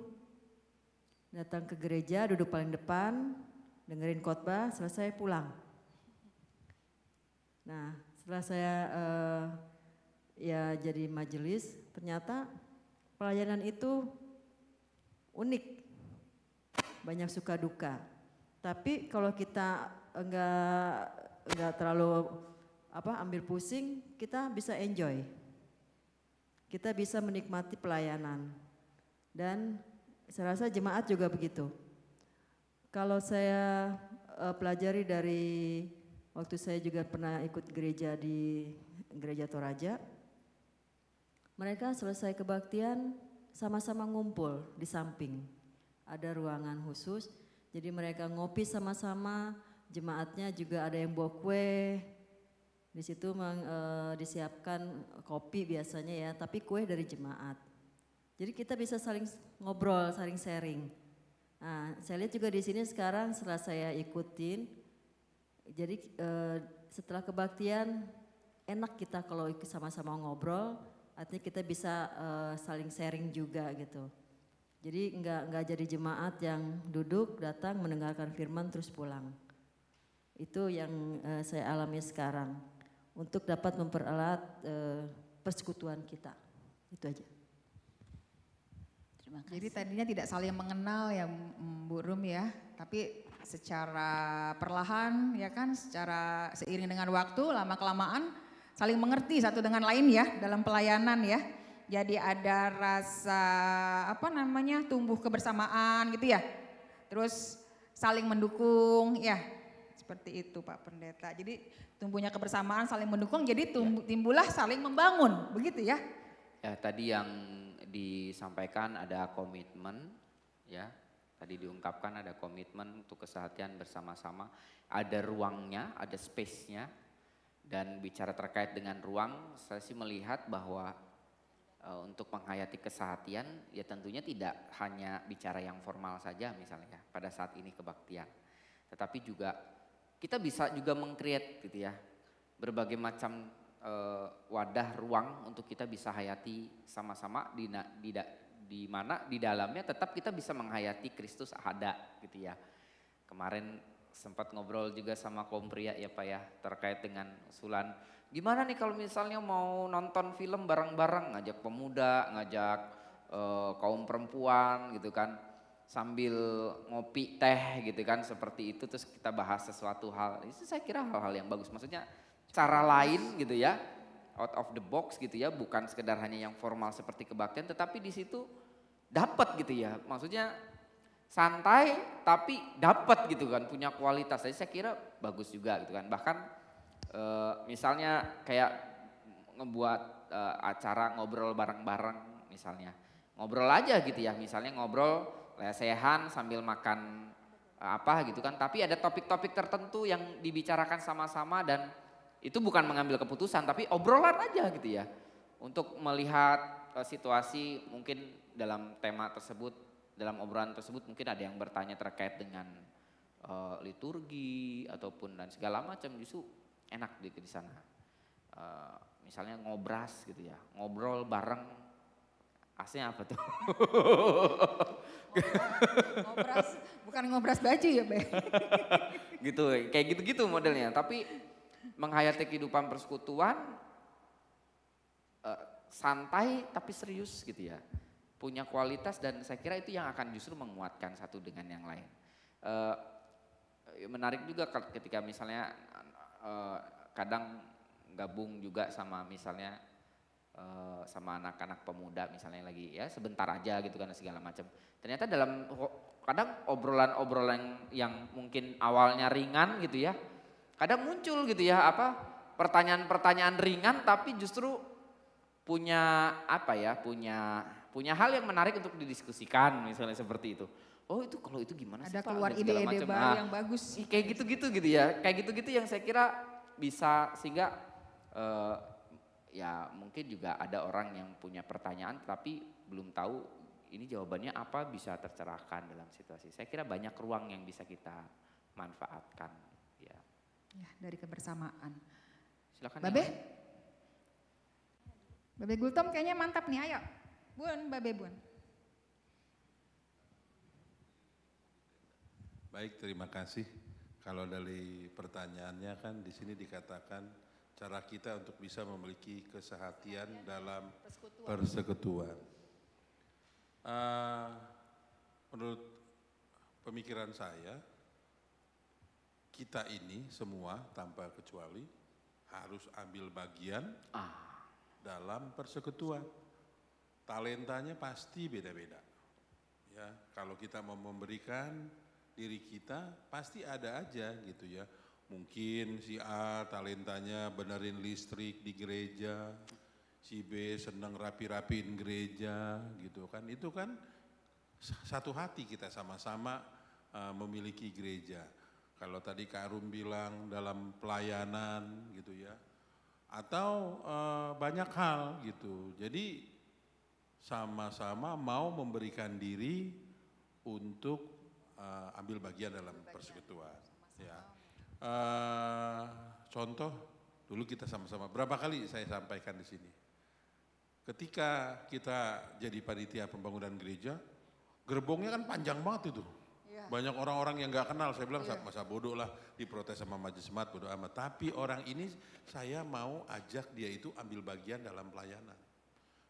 Datang ke gereja, duduk paling depan, dengerin khotbah, selesai pulang. Nah, setelah saya jadi majelis, ternyata pelayanan itu unik, banyak suka duka. Tapi kalau kita enggak terlalu ambil pusing, kita bisa enjoy. Kita bisa menikmati pelayanan. Dan saya rasa jemaat juga begitu. Kalau saya pelajari dari waktu saya juga pernah ikut gereja di Gereja Toraja, mereka selesai kebaktian sama-sama ngumpul di samping. Ada ruangan khusus, jadi mereka ngopi sama-sama. Jemaatnya juga ada yang bawa kue, di situ disiapkan kopi biasanya ya, tapi kue dari jemaat. Jadi kita bisa saling ngobrol, saling sharing. Nah, saya lihat juga di sini sekarang setelah saya ikutin, jadi setelah kebaktian enak kita kalau sama-sama ngobrol, artinya kita bisa saling sharing juga gitu. Jadi enggak jadi jemaat yang duduk, datang, mendengarkan firman terus pulang. Itu yang saya alami sekarang untuk dapat mempererat persekutuan kita. Itu aja. Terima kasih. Jadi tadinya tidak saling mengenal ya Bu Rum ya. tapi secara perlahan ya kan, secara seiring dengan waktu lama kelamaan saling mengerti satu dengan lain ya dalam pelayanan ya. Jadi ada rasa tumbuh kebersamaan gitu ya. Terus saling mendukung ya. Seperti itu Pak Pendeta. Jadi tumbuhnya kebersamaan saling mendukung, jadi timbullah saling membangun, begitu ya. Ya, tadi yang disampaikan ada komitmen ya. Tadi diungkapkan ada komitmen untuk kesehatan bersama-sama. Ada ruangnya, ada space-nya. Dan bicara terkait dengan ruang, saya sih melihat bahwa untuk menghayati kesehatan ya tentunya tidak hanya bicara yang formal saja misalnya pada saat ini kebaktian. Tetapi juga kita bisa juga meng-create gitu ya, berbagai macam wadah ruang untuk kita bisa hayati sama-sama di mana di dalamnya tetap kita bisa menghayati Kristus ada gitu ya. Kemarin sempat ngobrol juga sama Kompria ya Pak ya terkait dengan usulan gimana nih kalau misalnya mau nonton film bareng-bareng, ngajak pemuda, ngajak kaum perempuan gitu kan, sambil ngopi teh gitu kan, seperti itu, terus kita bahas sesuatu hal, itu saya kira hal-hal yang bagus, maksudnya cara lain gitu ya, out of the box gitu ya, bukan sekedar hanya yang formal seperti kebaktian, tetapi di situ dapat gitu ya, maksudnya santai tapi dapat gitu kan, punya kualitas, jadi saya kira bagus juga gitu kan, bahkan misalnya kayak ngebuat acara ngobrol bareng-bareng misalnya, ngobrol aja gitu ya, misalnya ngobrol lesehan sambil makan apa gitu kan, tapi ada topik-topik tertentu yang dibicarakan sama-sama dan itu bukan mengambil keputusan tapi obrolan aja gitu ya, untuk melihat situasi mungkin dalam tema tersebut, dalam obrolan tersebut mungkin ada yang bertanya terkait dengan liturgi ataupun dan segala macam, justru enak di sana. Misalnya ngobras gitu ya, ngobrol bareng, aslinya apa tuh? Ngobras, bukan ngobras baju ya Be. Gitu, kayak gitu-gitu modelnya. Tapi menghayati kehidupan persekutuan santai tapi serius gitu ya, punya kualitas, dan saya kira itu yang akan justru menguatkan satu dengan yang lain. Menarik juga ketika misalnya kadang gabung juga sama misalnya sama anak-anak pemuda misalnya lagi ya sebentar aja gitu kan segala macam. Ternyata dalam kadang obrolan-obrolan yang mungkin awalnya ringan gitu ya, kadang muncul gitu ya pertanyaan-pertanyaan ringan tapi justru punya punya hal yang menarik untuk didiskusikan misalnya seperti itu. Oh itu kalau itu gimana sih Ada Pak? keluar Dan segala ide-ide macam. baru yang bagus. Kayak gitu-gitu gitu ya, kayak gitu-gitu yang saya kira bisa sehingga ya mungkin juga ada orang yang punya pertanyaan tapi belum tahu ini jawabannya apa, bisa tercerahkan dalam situasi. Saya kira banyak ruang yang bisa kita manfaatkan. Ya, dari kebersamaan. silakan. Babe? Babe Gultom kayaknya mantap nih, ayo. Bun, Babe Bun. Baik, terima kasih. Kalau dari pertanyaannya kan di sini dikatakan cara kita untuk bisa memiliki kesehatian dalam persekutuan. Menurut pemikiran saya, kita ini semua tanpa kecuali harus ambil bagian dalam persekutuan. Talentanya pasti beda-beda. Ya, kalau kita mau memberikan diri kita pasti ada aja gitu ya. Mungkin si A talentanya benerin listrik di gereja, si B seneng rapi-rapiin gereja gitu kan. Itu kan satu hati kita sama-sama memiliki gereja. Kalau tadi Kak Arum bilang dalam pelayanan gitu ya. Atau banyak hal gitu. Jadi sama-sama mau memberikan diri untuk ambil bagian dalam persekutuan. Ya. Contoh dulu kita sama-sama berapa kali saya sampaikan di sini. Ketika kita jadi panitia pembangunan gereja, gerbongnya kan panjang banget itu. Banyak orang-orang yang nggak kenal, saya bilang masa bodoh lah diprotes sama majelis jemaat, bodoh amat. Tapi orang ini saya mau ajak dia itu ambil bagian dalam pelayanan.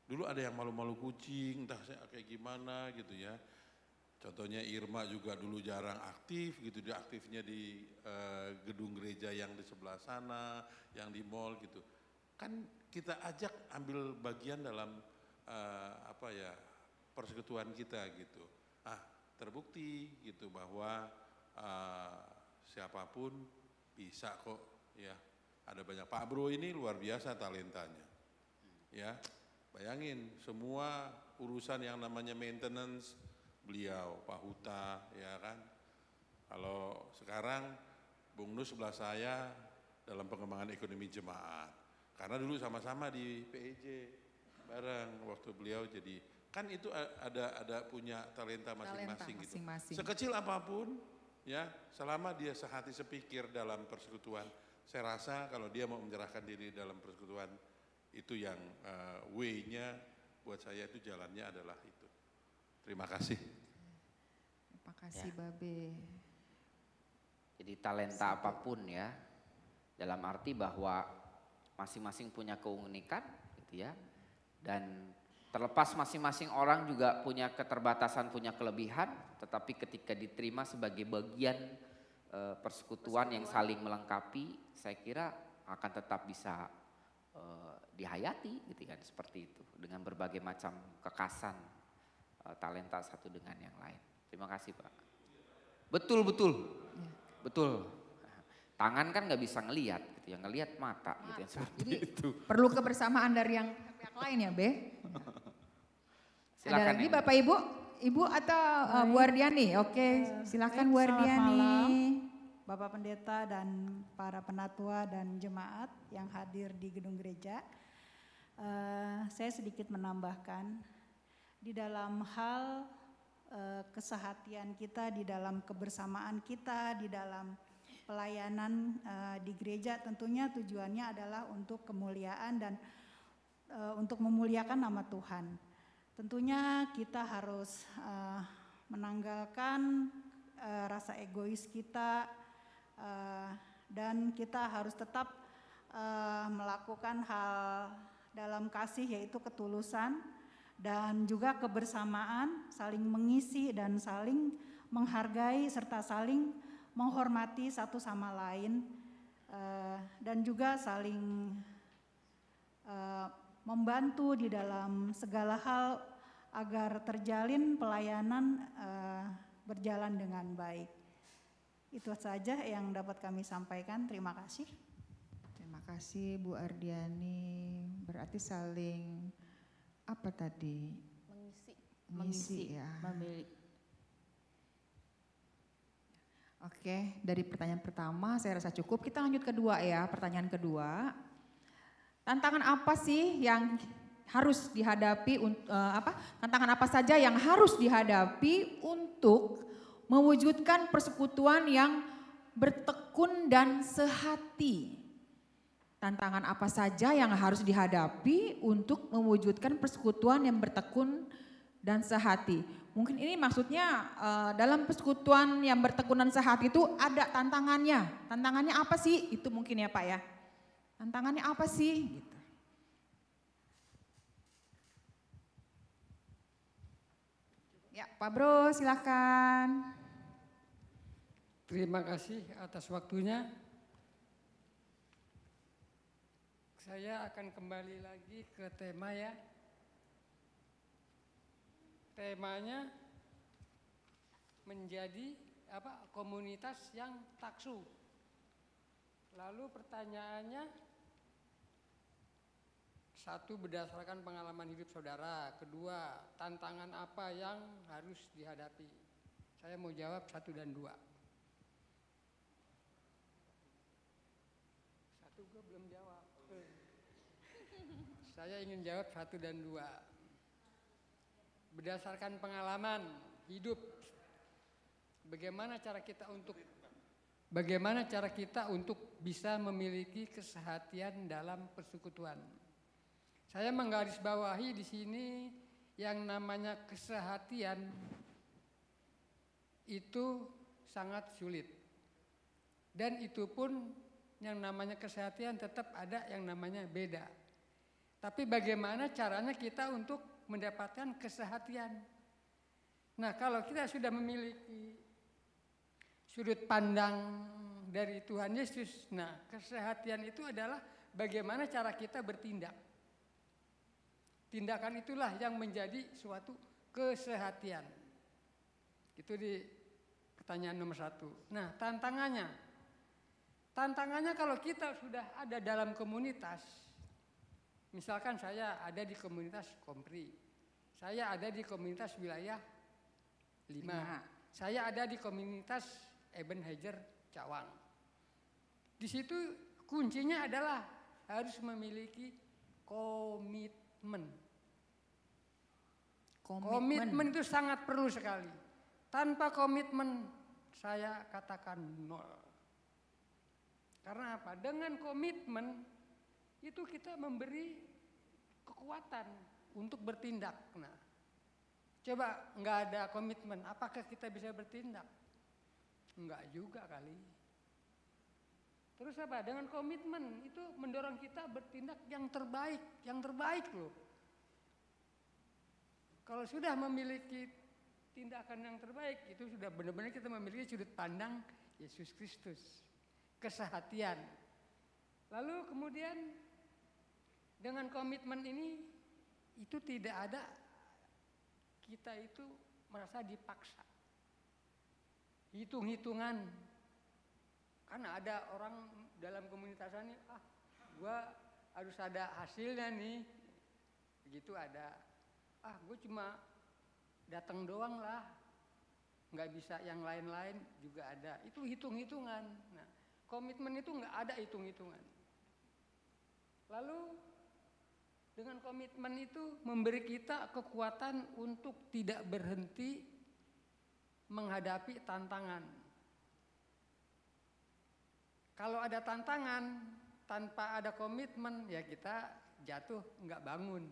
Dulu ada yang malu-malu kucing, entah saya kayak gimana gitu ya. Contohnya Irma juga dulu jarang aktif gitu, dia aktifnya di gedung gereja yang di sebelah sana, yang di mall gitu. Kan kita ajak ambil bagian dalam persekutuan kita gitu. Terbukti gitu bahwa siapapun bisa kok ya. Ada banyak, Pak Bro ini luar biasa talentanya. Ya, bayangin semua urusan yang namanya maintenance beliau, Pak Huta, ya kan. Kalau sekarang Bung Nus sebelah saya dalam pengembangan ekonomi jemaat. Karena dulu sama-sama di PEJ bareng waktu beliau jadi, kan itu ada punya talenta masing-masing gitu. Sekecil apapun ya, selama dia sehati sepikir dalam persekutuan, saya rasa kalau dia mau menyerahkan diri dalam persekutuan itu yang way-nya buat saya itu jalannya adalah itu. Terima kasih. Terima kasih Babe. Jadi talenta apapun ya, dalam arti bahwa masing-masing punya keunikan gitu ya. Dan terlepas masing-masing orang juga punya keterbatasan, punya kelebihan, tetapi ketika diterima sebagai bagian persekutuan yang saling melengkapi, saya kira akan tetap bisa dihayati gitu kan, seperti itu dengan berbagai macam kekasan talenta satu dengan yang lain. Terima kasih Pak. Betul. Tangan kan nggak bisa ngelihat gitu, yang ngelihat mata gitu ya, seperti Jadi itu. perlu kebersamaan dari yang pihak lain ya Be. Silakan Ada lagi Ibu. Bapak Ibu atau Bu Ardiani? Oke, silakan Bu Baik, selamat Ardiani. malam, Bapak Pendeta dan para penatua dan jemaat yang hadir di gedung gereja. Saya sedikit menambahkan di dalam hal kesehatian kita, di dalam kebersamaan kita, di dalam pelayanan di gereja, tentunya tujuannya adalah untuk kemuliaan dan untuk memuliakan nama Tuhan. Tentunya kita harus menanggalkan rasa egois kita, dan kita harus tetap melakukan hal dalam kasih, yaitu ketulusan dan juga kebersamaan, saling mengisi dan saling menghargai serta saling menghormati satu sama lain, dan juga saling membantu di dalam segala hal agar terjalin pelayanan berjalan dengan baik. Itu saja yang dapat kami sampaikan. Terima kasih. Terima kasih Bu Ardiani. Berarti saling apa tadi? Mengisi ya. Oke, dari pertanyaan pertama saya rasa cukup. Kita lanjut kedua ya, pertanyaan kedua. Tantangan apa sih yang harus dihadapi, tantangan apa saja yang harus dihadapi untuk mewujudkan persekutuan yang bertekun dan sehati? Tantangan apa saja yang harus dihadapi untuk mewujudkan persekutuan yang bertekun dan sehati? Mungkin ini maksudnya dalam persekutuan yang bertekun dan sehati itu ada tantangannya. Tantangannya apa sih? Itu mungkin ya Pak ya. Tantangannya apa sih? Gitu. Ya Pak Bro silakan. Terima kasih atas waktunya. Saya akan kembali lagi ke tema ya. Temanya menjadi komunitas yang taksu. Lalu pertanyaannya, satu, berdasarkan pengalaman hidup saudara. Kedua, tantangan apa yang harus dihadapi? Saya mau jawab 1 dan 2. 1 gue belum jawab. Saya ingin jawab 1 dan 2. Berdasarkan pengalaman hidup, bagaimana cara kita untuk bisa memiliki kesehatian dalam persekutuan. Saya menggarisbawahi di sini yang namanya kesehatian itu sangat sulit. Dan itu pun yang namanya kesehatian tetap ada yang namanya beda. Tapi bagaimana caranya kita untuk mendapatkan kesehatian? Nah, kalau kita sudah memiliki sudut pandang dari Tuhan Yesus, nah kesehatian itu adalah bagaimana cara kita bertindak. Tindakan itulah yang menjadi suatu kesehatian. Itu di pertanyaan nomor 1. Nah, tantangannya kalau kita sudah ada dalam komunitas, misalkan saya ada di komunitas Kompri, saya ada di komunitas wilayah 5, saya ada di komunitas Ebenezer Cawang. Di situ kuncinya adalah harus memiliki komitmen. Komitmen itu sangat perlu sekali. Tanpa komitmen saya katakan nol. Karena apa? Dengan komitmen itu kita memberi kekuatan untuk bertindak. Nah, coba nggak ada komitmen, apakah kita bisa bertindak? Enggak juga kali. Terus apa? Dengan komitmen itu mendorong kita bertindak yang terbaik loh. Kalau sudah memiliki tindakan yang terbaik, itu sudah benar-benar kita memiliki sudut pandang Yesus Kristus, kesehatian. Lalu kemudian dengan komitmen ini, itu tidak ada kita itu merasa dipaksa. Hitung-hitungan. Karena ada orang dalam komunitas ini, gua harus ada hasilnya nih. Begitu ada, gue cuma datang doang lah. Nggak bisa yang lain-lain juga ada. Itu hitung-hitungan. Nah, komitmen itu nggak ada hitung-hitungan. Lalu dengan komitmen itu memberi kita kekuatan untuk tidak berhenti menghadapi tantangan. Kalau ada tantangan tanpa ada komitmen, ya kita jatuh nggak bangun.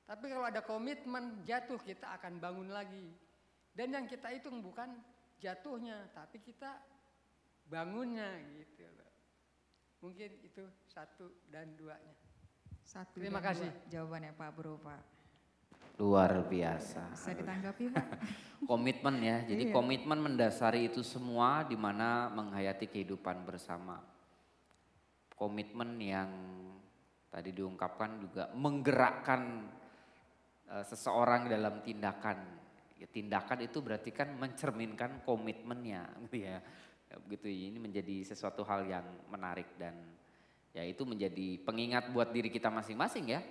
Tapi kalau ada komitmen, jatuh kita akan bangun lagi. Dan yang kita hitung bukan jatuhnya, tapi kita bangunnya gitu. Mungkin itu 1 dan 2-nya. 1 Terima dan kasih. 2 jawabannya Pak Bro, Pak. Luar biasa. Bisa ditanggapi Pak? Komitmen ya, jadi Iya. komitmen mendasari itu semua di mana menghayati kehidupan bersama. Komitmen yang tadi diungkapkan juga menggerakkan seseorang dalam tindakan. Ya, tindakan itu berarti kan mencerminkan komitmennya, gitu ya. Begitu, ini menjadi sesuatu hal yang menarik dan ya itu menjadi pengingat buat diri kita masing-masing ya.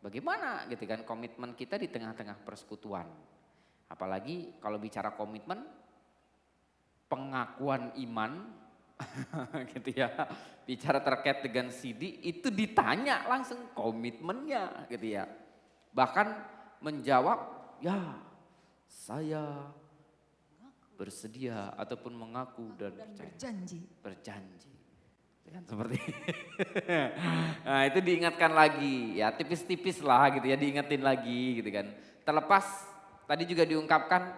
Bagaimana gitu kan komitmen kita di tengah-tengah persekutuan. Apalagi kalau bicara komitmen, pengakuan iman gitu ya. Bicara terkait dengan CD itu ditanya langsung komitmennya gitu ya. Bahkan menjawab, ya saya bersedia ataupun mengaku dan berjanji. Kan seperti nah itu diingatkan lagi ya, tipis-tipis lah gitu ya, diingetin lagi gitu kan. Terlepas tadi juga diungkapkan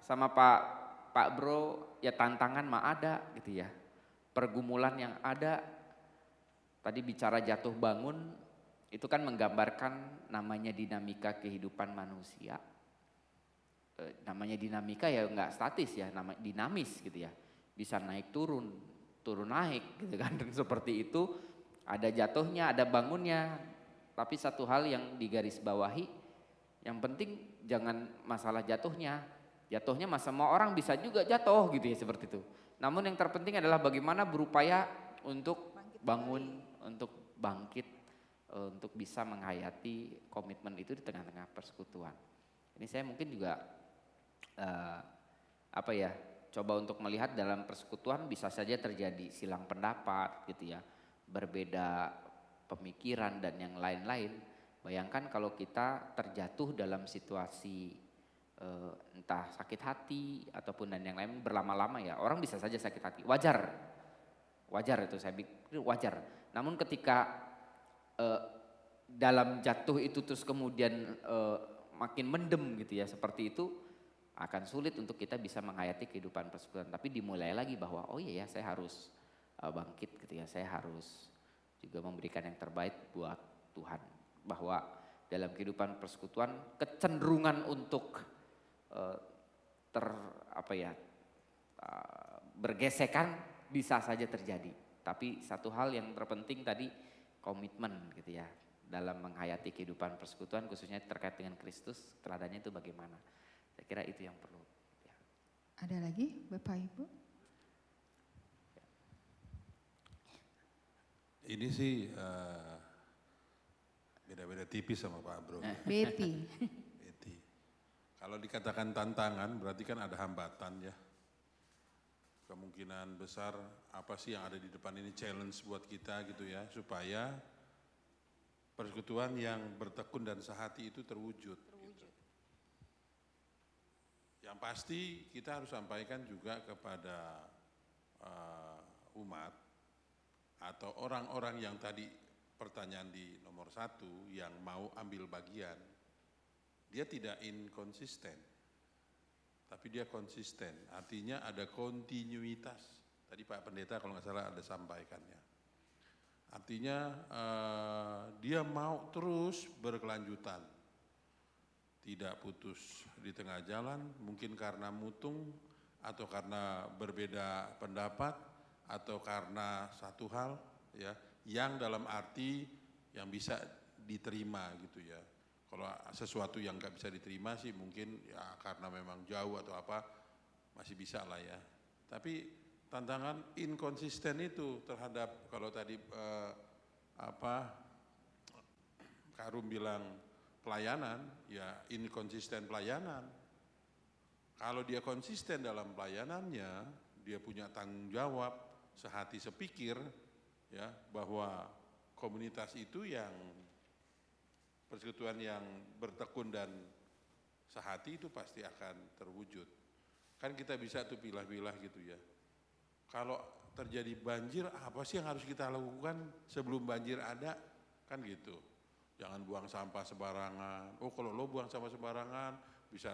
sama Pak Bro, ya tantangan mah ada gitu ya, pergumulan yang ada. Tadi bicara jatuh bangun itu kan menggambarkan namanya dinamika kehidupan manusia. Namanya dinamika ya nggak statis ya, namanya dinamis gitu ya, bisa naik turun naik gitu kan. Dan seperti itu ada jatuhnya, ada bangunnya. Tapi satu hal yang digarisbawahi, yang penting jangan masalah jatuhnya. Jatuhnya semua orang bisa juga jatuh gitu ya, seperti itu. Namun yang terpenting adalah bagaimana berupaya untuk bangun, untuk bangkit, untuk bisa menghayati komitmen itu di tengah-tengah persekutuan. Ini saya mungkin juga coba untuk melihat dalam persekutuan bisa saja terjadi silang pendapat gitu ya, berbeda pemikiran dan yang lain-lain. Bayangkan kalau kita terjatuh dalam situasi entah sakit hati ataupun dan yang lain berlama-lama ya, orang bisa saja sakit hati, wajar itu, saya pikir wajar. Namun ketika dalam jatuh itu terus kemudian makin mendem gitu ya, seperti itu akan sulit untuk kita bisa menghayati kehidupan persekutuan. Tapi dimulai lagi bahwa oh iya ya, saya harus bangkit gitu ya, saya harus juga memberikan yang terbaik buat Tuhan. Bahwa dalam kehidupan persekutuan kecenderungan untuk bergesekan bisa saja terjadi. Tapi satu hal yang terpenting tadi komitmen gitu ya dalam menghayati kehidupan persekutuan khususnya terkait dengan Kristus, teladannya itu bagaimana. Saya kira itu yang perlu. Ya. Ada lagi Bapak Ibu? Ini sih beda-beda tipis sama Pak Bro. Betty. Betty. Kalau dikatakan tantangan berarti kan ada hambatan ya. Kemungkinan besar apa sih yang ada di depan ini challenge buat kita gitu ya, supaya persekutuan yang bertekun dan sehati itu terwujud. Gitu. Yang pasti kita harus sampaikan juga kepada umat atau orang-orang yang tadi pertanyaan di nomor 1 yang mau ambil bagian, dia tidak inkonsisten. Tapi dia konsisten, artinya ada kontinuitas. Tadi Pak Pendeta kalau nggak salah ada sampaikannya. Artinya dia mau terus berkelanjutan. Tidak putus di tengah jalan, mungkin karena mutung, atau karena berbeda pendapat, atau karena satu hal ya yang dalam arti yang bisa diterima gitu ya. Kalau sesuatu yang nggak bisa diterima sih mungkin ya karena memang jauh atau apa masih bisa lah ya. Tapi tantangan inkonsisten itu terhadap kalau tadi Karum bilang pelayanan, ya inkonsisten pelayanan. Kalau dia konsisten dalam pelayanannya, dia punya tanggung jawab sehati sepikir ya bahwa komunitas itu yang persekutuan yang bertekun dan sehati itu pasti akan terwujud. Kan kita bisa tuh pilah-pilah gitu ya. Kalau terjadi banjir, apa sih yang harus kita lakukan sebelum banjir ada? Kan gitu. Jangan buang sampah sembarangan. Oh kalau lo buang sampah sembarangan, bisa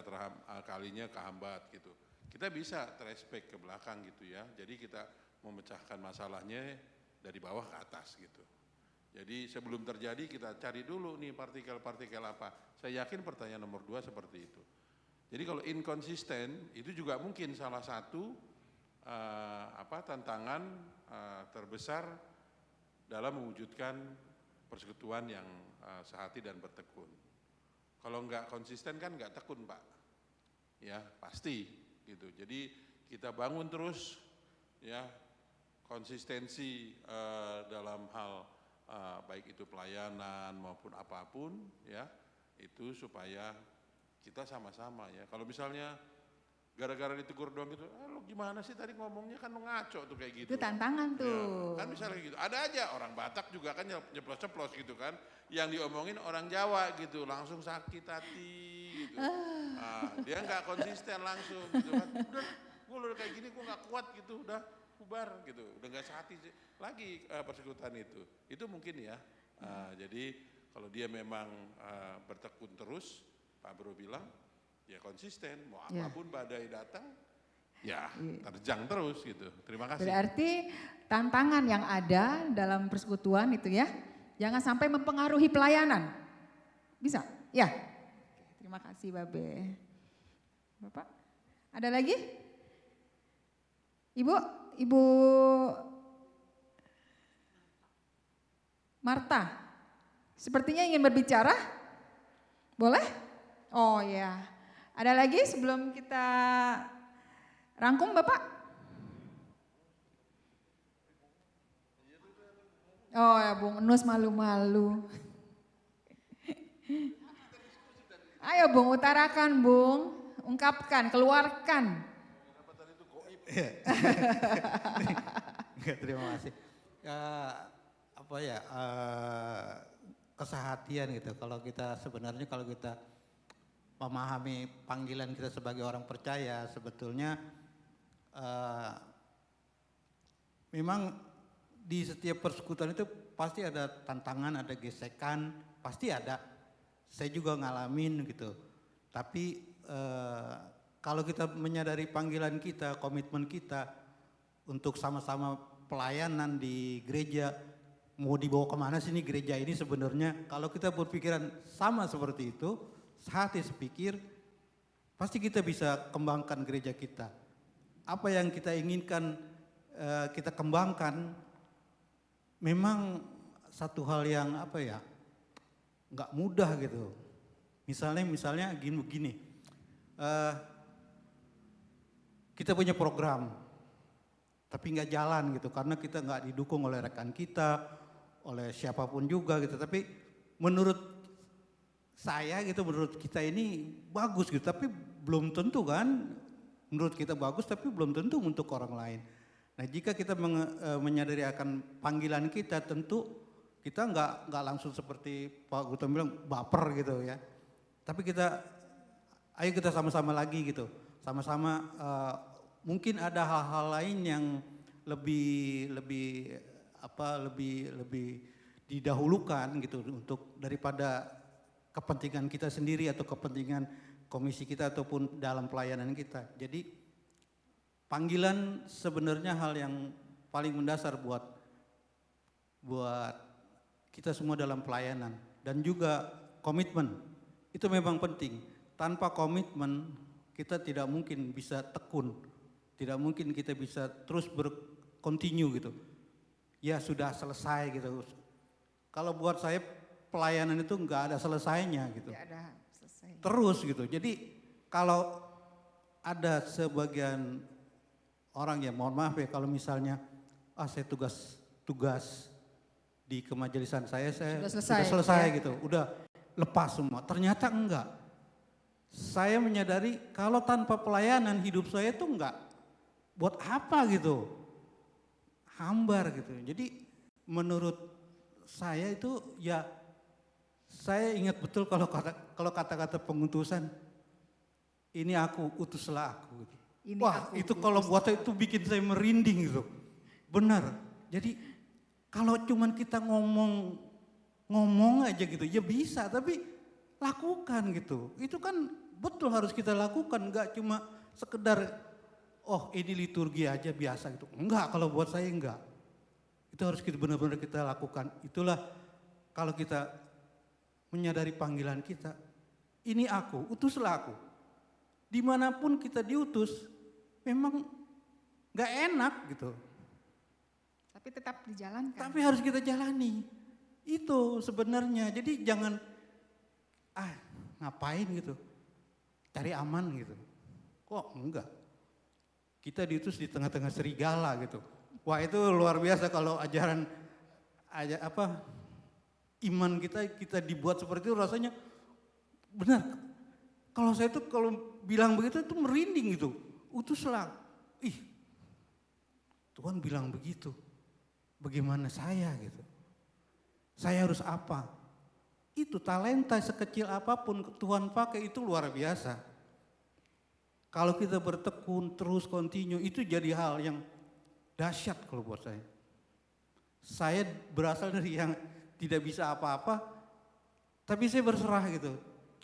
kalinya kehambat gitu. Kita bisa terespek ke belakang gitu ya. Jadi kita memecahkan masalahnya dari bawah ke atas gitu. Jadi sebelum terjadi kita cari dulu nih partikel-partikel apa. Saya yakin pertanyaan nomor 2 seperti itu. Jadi kalau inkonsisten itu juga mungkin salah satu tantangan terbesar dalam mewujudkan persekutuan yang sehati dan bertekun. Kalau enggak konsisten kan enggak tekun Pak. Ya pasti gitu. Jadi kita bangun terus ya konsistensi dalam hal baik itu pelayanan maupun apapun ya itu supaya kita sama-sama ya. Kalau misalnya gara-gara ditegur doang gitu, lo gimana sih tadi ngomongnya kan lo ngaco tuh kayak gitu. Itu tantangan tuh. Ya, kan misalnya gitu. Ada aja orang Batak juga kan nyeplos-ceplos gitu kan. Yang diomongin orang Jawa gitu, langsung sakit hati gitu. Dia nggak konsisten langsung gitu kan. Udah, gue udah kayak gini gue nggak kuat gitu, udah bubar gitu, udah nggak sehati lagi persekutuan itu mungkin ya. Jadi kalau dia memang bertekun terus, Pak Bro bilang ya konsisten, mau apapun badai datang, ya terjang terus gitu. Terima kasih. Berarti tantangan yang ada dalam persekutuan itu ya, jangan sampai mempengaruhi pelayanan. Bisa? Ya. Terima kasih Babe. Bapak, ada lagi? Ibu Marta, sepertinya ingin berbicara. Boleh? Oh ya. Ada lagi sebelum kita rangkum Bapak? Oh ya Bung Enus malu-malu. Ayo Bung, utarakan Bung, ungkapkan, keluarkan. Terima kasih. Kesehatian gitu. Kalau kita sebenarnya kalau kita memahami panggilan kita sebagai orang percaya, sebetulnya memang di setiap persekutuan itu pasti ada tantangan, ada gesekan, pasti ada. Saya juga ngalamin gitu. Tapi kalau kita menyadari panggilan kita, komitmen kita untuk sama-sama pelayanan di gereja, mau dibawa kemana sih nih gereja ini sebenarnya, kalau kita berpikiran sama seperti itu, sehati sepikir, pasti kita bisa kembangkan gereja kita. Apa yang kita inginkan kita kembangkan memang satu hal yang apa ya, nggak mudah gitu. Misalnya begini, kita punya program, tapi nggak jalan gitu karena kita nggak didukung oleh rekan kita, oleh siapapun juga gitu. Tapi menurut saya gitu, menurut kita ini bagus gitu, tapi belum tentu kan. Menurut kita bagus, tapi belum tentu untuk orang lain. Nah, jika kita menyadari akan panggilan kita, tentu kita nggak langsung seperti Pak Gutam bilang baper gitu ya. Tapi ayo kita sama-sama lagi gitu, sama-sama mungkin ada hal-hal lain yang lebih didahulukan gitu untuk daripada kepentingan kita sendiri atau kepentingan komisi kita ataupun dalam pelayanan kita. Jadi panggilan sebenarnya hal yang paling mendasar buat kita semua dalam pelayanan, dan juga komitmen. Itu memang penting. Tanpa komitmen kita tidak mungkin bisa tekun. Tidak mungkin kita bisa terus berkontinu gitu. Ya sudah selesai gitu. Kalau buat saya pelayanan itu enggak ada selesainya gitu. Tidak ada selesai. Terus gitu. Jadi kalau ada sebagian orang ya, mohon maaf ya kalau misalnya saya tugas di kemajelisan saya sudah selesai ya. gitu, udah lepas semua. Ternyata enggak. Saya menyadari kalau tanpa pelayanan hidup saya itu enggak buat apa gitu. Hambar gitu. Jadi menurut saya itu ya, saya ingat betul kalau kata-kata pengutusan, ini aku, utuslah aku. Gitu. Wah, itu kalau buat saya itu bikin saya merinding gitu. Benar. Jadi kalau cuman kita ngomong aja gitu, ya bisa, tapi lakukan gitu. Itu kan betul harus kita lakukan, enggak cuma sekedar ini liturgi aja biasa gitu. Enggak, kalau buat saya enggak. Itu harus kita benar-benar kita lakukan. Itulah kalau kita menyadari panggilan kita, ini aku, utuslah aku. Dimanapun kita diutus, memang gak enak gitu. Tapi tetap dijalankan. Tapi harus kita jalani. Itu sebenarnya. Jadi jangan, ngapain gitu, cari aman gitu. Kok enggak? Kita diutus di tengah-tengah serigala gitu. Wah, itu luar biasa kalau iman kita dibuat seperti itu, rasanya benar. Kalau saya tuh kalau bilang begitu itu merinding gitu. Utuslah. Tuhan bilang begitu. Bagaimana saya gitu? Saya harus apa? Itu talenta sekecil apapun Tuhan pakai, itu luar biasa. Kalau kita bertekun terus kontinu, itu jadi hal yang dahsyat kalau buat saya. Saya berasal dari yang tidak bisa apa-apa, tapi saya berserah gitu.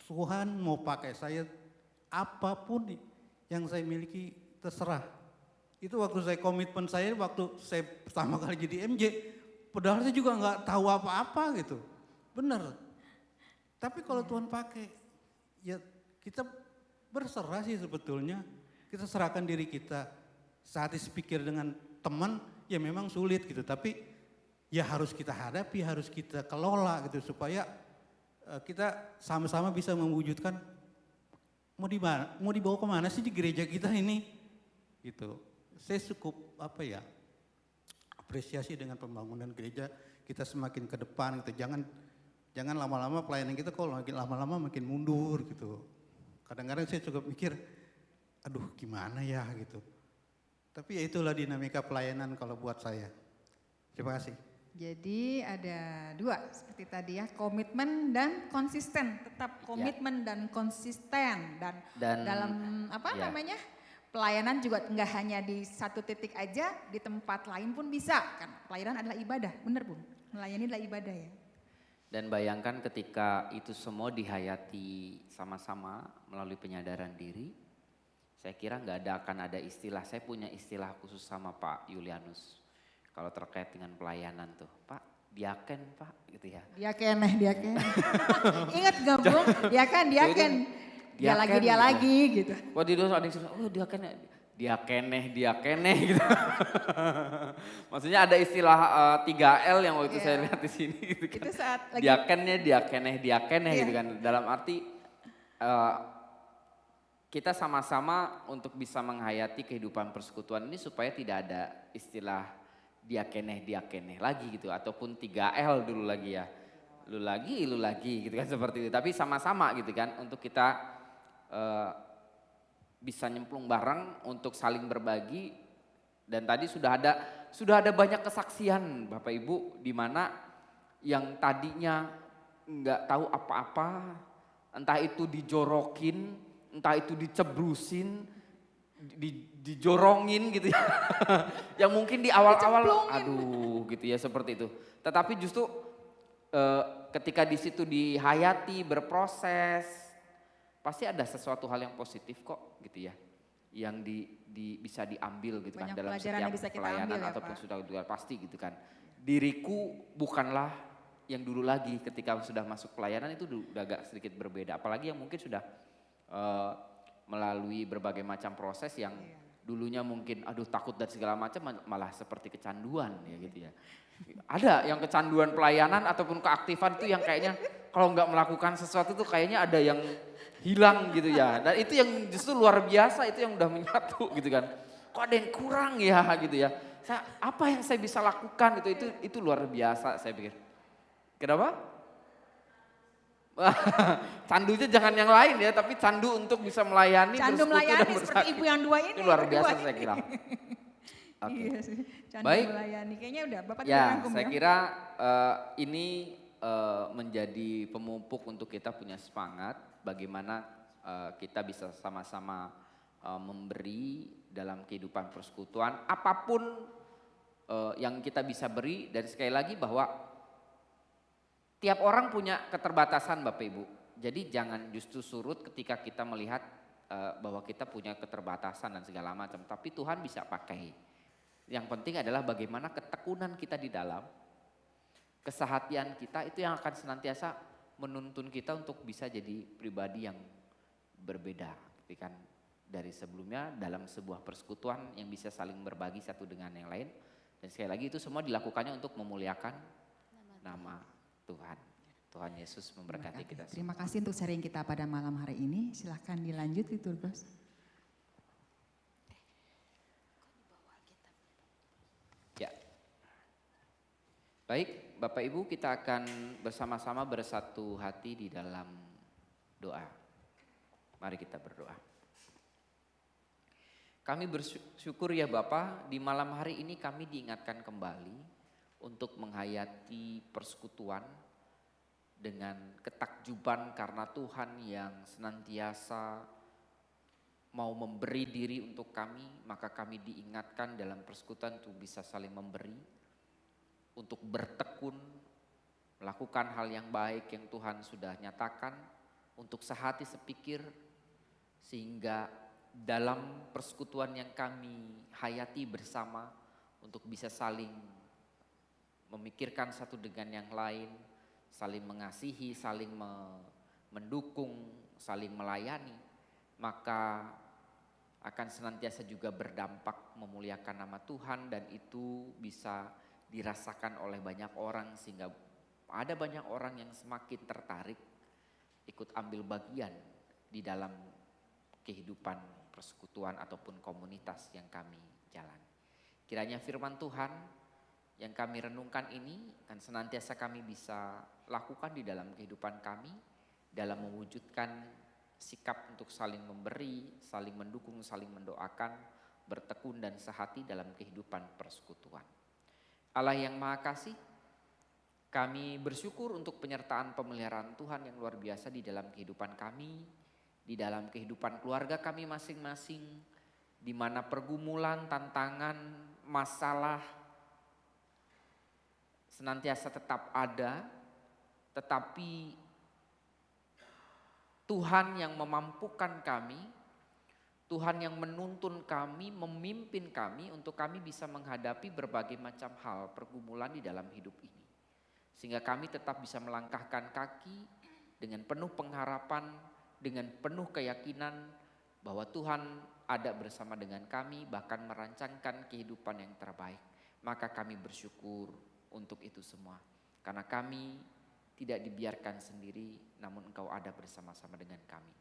Tuhan mau pakai saya, apapun yang saya miliki terserah. Itu waktu saya komitmen saya, waktu saya pertama kali jadi MJ, padahal saya juga nggak tahu apa-apa gitu. Benar. Tapi kalau Tuhan pakai, ya kita berserah sih sebetulnya. Kita serahkan diri kita. Saat dipikir dengan teman, ya memang sulit gitu. Tapi ya harus kita hadapi, harus kita kelola gitu. Supaya kita sama-sama bisa mewujudkan, mau dibawa kemana sih di gereja kita ini? Gitu. Saya cukup apresiasi dengan pembangunan gereja kita semakin ke depan gitu. Jangan lama-lama pelayanan kita kalau makin lama-lama makin mundur gitu. Kadang-kadang saya juga mikir, aduh gimana ya gitu. Tapi ya itulah dinamika pelayanan kalau buat saya. Terima kasih. Jadi ada dua seperti tadi ya, komitmen dan konsisten. Tetap komitmen dan konsisten dan dalam pelayanan juga nggak hanya di satu titik aja, di tempat lain pun bisa kan. Pelayanan adalah ibadah, benar Bung? Melayani adalah ibadah ya. Dan bayangkan ketika itu semua dihayati sama-sama melalui penyadaran diri, saya kira akan ada istilah, saya punya istilah khusus sama Pak Yulianus. Kalau terkait dengan pelayanan tuh, Pak, diaken Pak gitu ya. Diaken. Ingat gak Bung? Diaken. dia lagi gitu. gitu. Wah di dosa ada yang suruh, oh dia keneh gitu. Maksudnya ada istilah 3L yang waktu itu saya lihat di sini gitu kan. Itu saat lagi Dia keneh gitu kan. Dalam arti kita sama-sama untuk bisa menghayati kehidupan persekutuan ini supaya tidak ada istilah dia keneh lagi gitu. Ataupun 3L dulu lagi ya. Lu lagi gitu kan seperti itu. Tapi sama-sama gitu kan untuk kita bisa nyemplung bareng untuk saling berbagi. Dan tadi sudah ada banyak kesaksian Bapak Ibu di mana yang tadinya nggak tahu apa-apa, entah itu dijorokin, entah itu dicebrusin, dijorongin gitu ya. Yang mungkin di awal-awal aduh gitu ya seperti itu. Tetapi justru ketika di situ dihayati, berproses, pasti ada sesuatu hal yang positif kok gitu ya. Yang bisa diambil gitu kan banyak dalam pelajaran setiap yang bisa kita pelayanan ambil ya, ataupun Pak. sudah pasti gitu kan. Diriku bukanlah yang dulu lagi ketika sudah masuk pelayanan itu udah agak sedikit berbeda. Apalagi yang mungkin sudah melalui berbagai macam proses yang dulunya mungkin aduh takut dan segala macam malah seperti kecanduan ya gitu ya. Ada yang kecanduan pelayanan ataupun keaktifan itu yang kayaknya kalau nggak melakukan sesuatu tuh kayaknya ada yang hilang gitu ya. Dan itu yang justru luar biasa, itu yang udah menyatu gitu kan. Kok ada yang kurang ya gitu ya. Apa yang saya bisa lakukan itu luar biasa saya pikir. Kenapa? Candunya jangan yang lain ya, tapi candu untuk bisa melayani. Candu bersekutu melayani dan seperti ibu yang dua ini. Itu luar biasa berdua saya ini. kira. Oke. Iya sih, candu Baik. melayani. Kayaknya udah Bapak Ya, rangkum saya kira ini menjadi pemupuk untuk kita punya semangat bagaimana kita bisa sama-sama memberi dalam kehidupan persekutuan apapun yang kita bisa beri, dan sekali lagi bahwa tiap orang punya keterbatasan Bapak Ibu. Jadi jangan justru surut ketika kita melihat bahwa kita punya keterbatasan dan segala macam, tapi Tuhan bisa pakai. Yang penting adalah bagaimana ketekunan kita di dalam, kesehatian kita itu yang akan senantiasa menuntun kita untuk bisa jadi pribadi yang berbeda. Kan dari sebelumnya dalam sebuah persekutuan yang bisa saling berbagi satu dengan yang lain. Dan sekali lagi itu semua dilakukannya untuk memuliakan nama Tuhan. Tuhan Yesus memberkati kita semua. Terima kasih untuk sharing kita pada malam hari ini. Silahkan dilanjut Liturgos. Ya. Baik, Bapak Ibu, kita akan bersama-sama bersatu hati di dalam doa. Mari kita berdoa. Kami bersyukur ya Bapa, di malam hari ini kami diingatkan kembali untuk menghayati persekutuan dengan ketakjuban karena Tuhan yang senantiasa mau memberi diri untuk kami, maka kami diingatkan dalam persekutuan untuk bisa saling memberi, untuk bertekun, melakukan hal yang baik yang Tuhan sudah nyatakan, untuk sehati sepikir, sehingga dalam persekutuan yang kami hayati bersama untuk bisa saling memikirkan satu dengan yang lain, saling mengasihi, saling mendukung, saling melayani, maka akan senantiasa juga berdampak memuliakan nama Tuhan, dan itu bisa dirasakan oleh banyak orang sehingga ada banyak orang yang semakin tertarik ikut ambil bagian di dalam kehidupan persekutuan ataupun komunitas yang kami jalani. Kiranya firman Tuhan yang kami renungkan ini akan senantiasa kami bisa lakukan di dalam kehidupan kami, dalam mewujudkan sikap untuk saling memberi, saling mendukung, saling mendoakan, bertekun dan sehati dalam kehidupan persekutuan. Allah yang Maha Kasih, kami bersyukur untuk penyertaan pemeliharaan Tuhan yang luar biasa di dalam kehidupan kami, di dalam kehidupan keluarga kami masing-masing, di mana pergumulan, tantangan, masalah senantiasa tetap ada, tetapi Tuhan yang memampukan kami, Tuhan yang menuntun kami, memimpin kami untuk kami bisa menghadapi berbagai macam hal pergumulan di dalam hidup ini. Sehingga kami tetap bisa melangkahkan kaki dengan penuh pengharapan dengan penuh keyakinan bahwa Tuhan ada bersama dengan kami, bahkan merancangkan kehidupan yang terbaik. Maka kami bersyukur untuk itu semua. Karena kami tidak dibiarkan sendiri, namun Engkau ada bersama-sama dengan kami.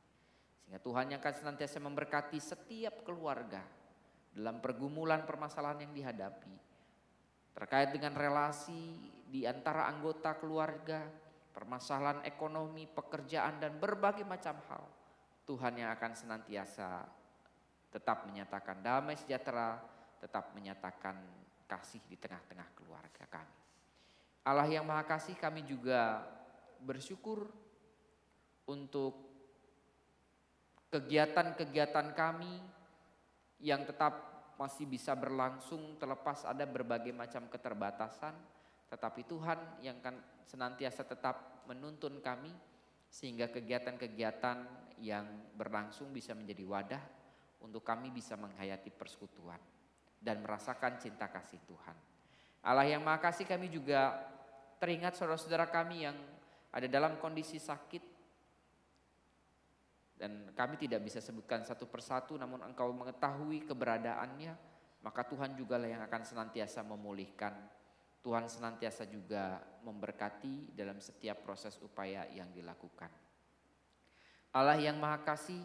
Sehingga Tuhan yang akan senantiasa memberkati setiap keluarga dalam pergumulan permasalahan yang dihadapi. Terkait dengan relasi di antara anggota keluarga, permasalahan ekonomi, pekerjaan, dan berbagai macam hal. Tuhan yang akan senantiasa tetap menyatakan damai sejahtera, tetap menyatakan kasih di tengah-tengah keluarga kami. Allah yang Maha Kasih, kami juga bersyukur untuk kegiatan-kegiatan kami yang tetap masih bisa berlangsung terlepas ada berbagai macam keterbatasan. Tetapi Tuhan yang akan senantiasa tetap menuntun kami sehingga kegiatan-kegiatan yang berlangsung bisa menjadi wadah untuk kami bisa menghayati persekutuan dan merasakan cinta kasih Tuhan. Allah yang Maha Kasih, kami juga teringat saudara-saudara kami yang ada dalam kondisi sakit dan kami tidak bisa sebutkan satu persatu, namun Engkau mengetahui keberadaannya, maka Tuhan juga lah yang akan senantiasa memulihkan. Tuhan senantiasa juga memberkati dalam setiap proses upaya yang dilakukan. Allah yang Maha Kasih,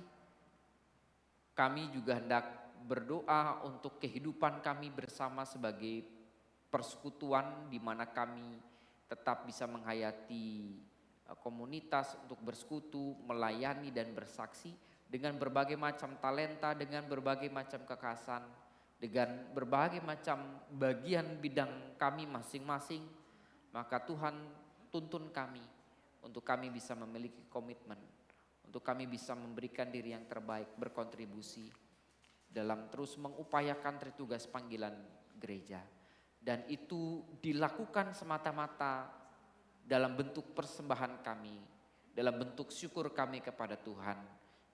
kami juga hendak berdoa untuk kehidupan kami bersama sebagai persekutuan di mana kami tetap bisa menghayati komunitas untuk bersekutu, melayani dan bersaksi dengan berbagai macam talenta, dengan berbagai macam kekhasan, dengan berbagai macam bagian bidang kami masing-masing. Maka Tuhan tuntun kami untuk kami bisa memiliki komitmen, untuk kami bisa memberikan diri yang terbaik, berkontribusi dalam terus mengupayakan tritugas panggilan gereja. Dan itu dilakukan semata-mata dalam bentuk persembahan kami, dalam bentuk syukur kami kepada Tuhan.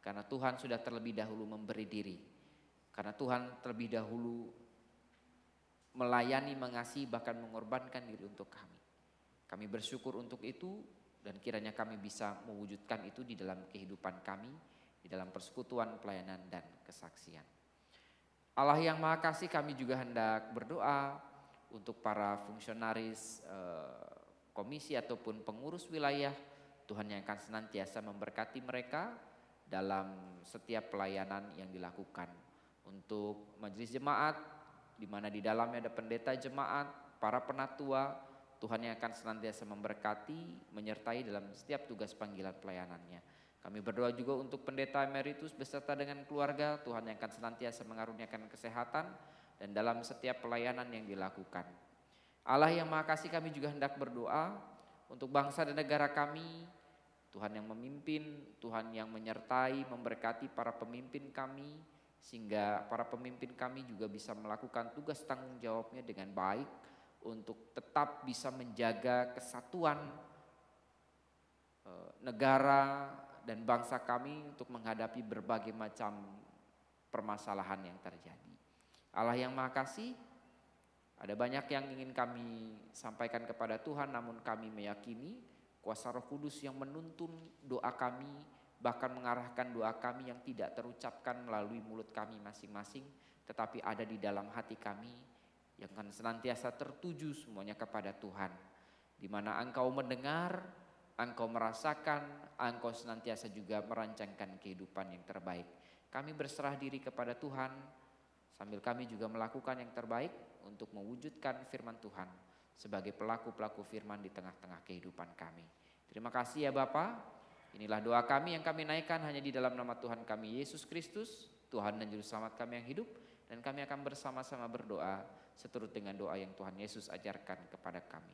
Karena Tuhan sudah terlebih dahulu memberi diri. Karena Tuhan terlebih dahulu melayani, mengasihi, bahkan mengorbankan diri untuk kami. Kami bersyukur untuk itu dan kiranya kami bisa mewujudkan itu di dalam kehidupan kami, di dalam persekutuan, pelayanan, dan kesaksian. Allah yang Maha Kasih, kami juga hendak berdoa untuk para fungsionaris komisi ataupun pengurus wilayah. Tuhan yang akan senantiasa memberkati mereka dalam setiap pelayanan yang dilakukan. Untuk majelis jemaat, di mana di dalamnya ada pendeta jemaat, para penatua, Tuhan yang akan senantiasa memberkati, menyertai dalam setiap tugas panggilan pelayanannya. Kami berdoa juga untuk pendeta emeritus beserta dengan keluarga, Tuhan yang akan senantiasa mengaruniakan kesehatan dan dalam setiap pelayanan yang dilakukan. Allah yang Maha Kasih, kami juga hendak berdoa untuk bangsa dan negara kami. Tuhan yang memimpin, Tuhan yang menyertai, memberkati para pemimpin kami, sehingga para pemimpin kami juga bisa melakukan tugas tanggung jawabnya dengan baik untuk tetap bisa menjaga kesatuan negara dan bangsa kami untuk menghadapi berbagai macam permasalahan yang terjadi. Allah yang Maha Kasih, ada banyak yang ingin kami sampaikan kepada Tuhan, namun kami meyakini kuasa Roh Kudus yang menuntun doa kami, bahkan mengarahkan doa kami yang tidak terucapkan melalui mulut kami masing-masing, tetapi ada di dalam hati kami yang akan senantiasa tertuju semuanya kepada Tuhan. Di mana Engkau mendengar, Engkau merasakan, Engkau senantiasa juga merancangkan kehidupan yang terbaik. Kami berserah diri kepada Tuhan, sambil kami juga melakukan yang terbaik untuk mewujudkan firman Tuhan sebagai pelaku-pelaku firman di tengah-tengah kehidupan kami. Terima kasih ya Bapa. Inilah doa kami yang kami naikkan hanya di dalam nama Tuhan kami Yesus Kristus, Tuhan dan Juru Selamat kami yang hidup. Dan kami akan bersama-sama berdoa seturut dengan doa yang Tuhan Yesus ajarkan kepada kami.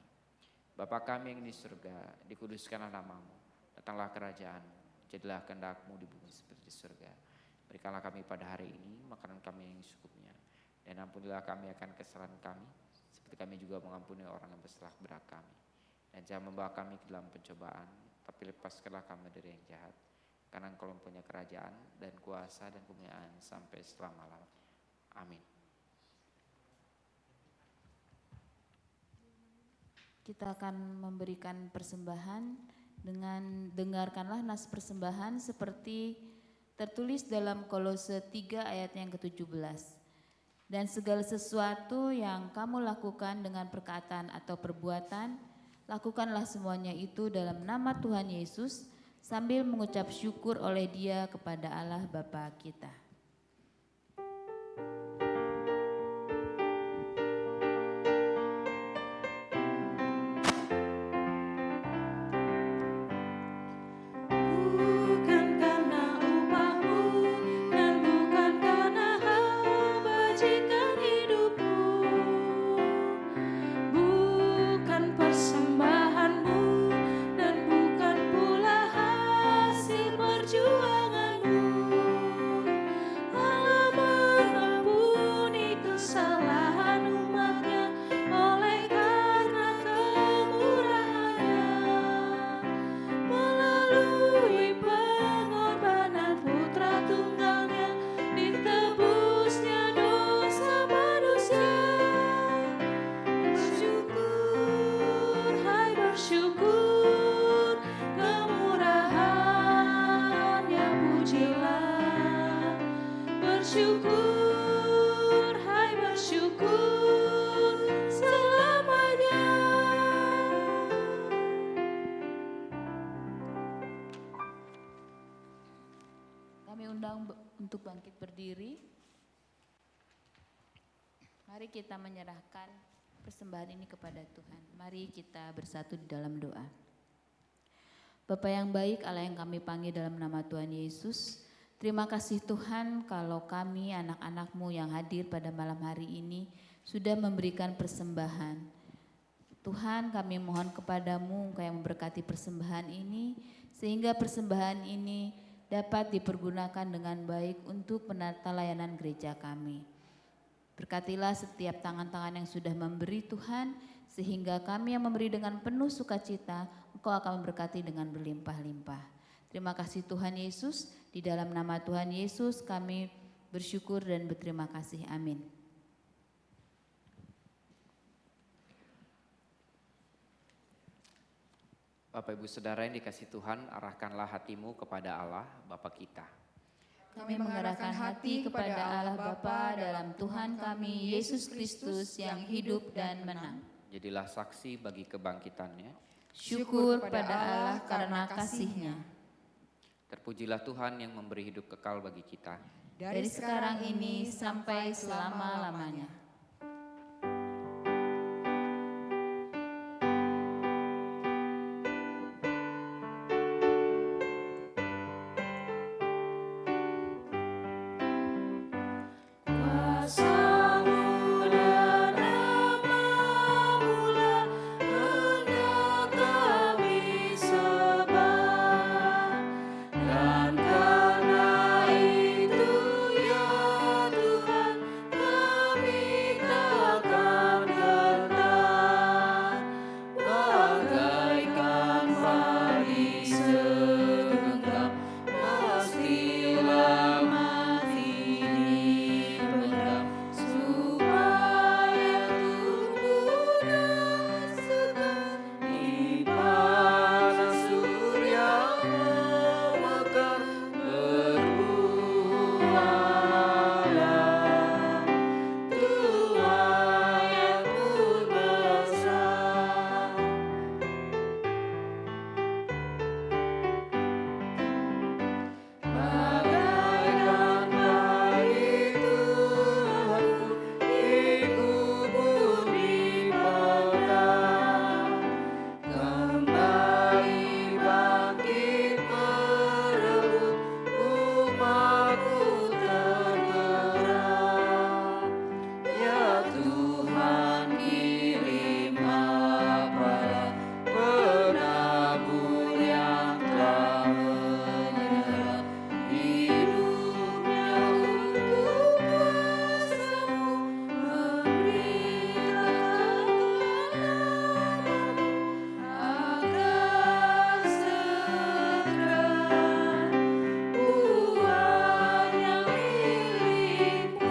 Bapa kami yang di surga, dikuduskanlah namamu, datanglah kerajaan-Mu, jadilah kehendak-Mu di bumi seperti di surga. Berikanlah kami pada hari ini makanan kami yang secukupnya, dan ampunilah kami akan kesalahan kami, seperti kami juga mengampuni orang yang bersalah kepada kami. Dan jangan membawa kami ke dalam pencobaan, tapi lepaskanlah kami dari yang jahat. Karena Engkau mempunyai kerajaan dan kuasa dan kemuliaan sampai selama-lamanya. Amin. Kita akan memberikan persembahan Dengan dengarkanlah nas persembahan seperti tertulis dalam Kolose 3 ayat yang ke-17. Dan segala sesuatu yang kamu lakukan dengan perkataan atau perbuatan, lakukanlah semuanya itu dalam nama Tuhan Yesus sambil mengucap syukur oleh Dia kepada Allah Bapa kita. Bukan karena upahmu dan bukan karena kebajikan hidupmu, bukan persembahanmu dan bukan pula hasil perjuanganmu. Allah mengampuni kesalahan umatnya oleh karena kemurahannya. Melalui pengorbanan putra tunggalnya, ditebusnya dosa manusia. Bersyukur, hai bersyukur, kemurahannya pujilah. Bersyukur, hai bersyukur, selamanya. Kami undang untuk bangkit berdiri. Mari kita menyerahkan persembahan ini kepada Tuhan. Mari kita bersatu di dalam doa. Bapa yang baik, Allah yang kami panggil dalam nama Tuhan Yesus, terima kasih Tuhan kalau kami anak-anak-Mu yang hadir pada malam hari ini sudah memberikan persembahan. Tuhan, kami mohon kepadamu Engkau yang memberkati persembahan ini, sehingga persembahan ini dapat dipergunakan dengan baik untuk menata layanan gereja kami. Berkatilah setiap tangan-tangan yang sudah memberi Tuhan, sehingga kami yang memberi dengan penuh sukacita, Engkau akan memberkati dengan berlimpah-limpah. Terima kasih Tuhan Yesus, di dalam nama Tuhan Yesus kami bersyukur dan berterima kasih. Amin. Bapak Ibu Saudara yang dikasih Tuhan, arahkanlah hatimu kepada Allah Bapa kita. Kami mengarahkan hati kepada Allah Bapa dalam Tuhan kami Yesus Kristus yang hidup dan menang. Jadilah saksi bagi kebangkitannya. Syukur pada Allah karena kasih-Nya. Terpujilah Tuhan yang memberi hidup kekal bagi kita. Dari sekarang ini sampai selama-lamanya. Kuasa-Mu dan nama-Mu-lah hendak kami sembah, dan karena itu ya Tuhan kami takkan gentar, bagaikan padi segenggam pastilah mati dipendam, supaya tumbuh dan segar di panas surya mekar berbuahlah, tuai yang pun besar. Bagaikan padi Tuhanku dikubur di padang, kembali bangkit merebut umat-Mu tergerak. Ya Tuhan, kirim apalah penabur yang telah menyerah hidupnya untuk kuasa-Mu, memberitakan kebenaran-Mu agar segera buah yang milik-Mu.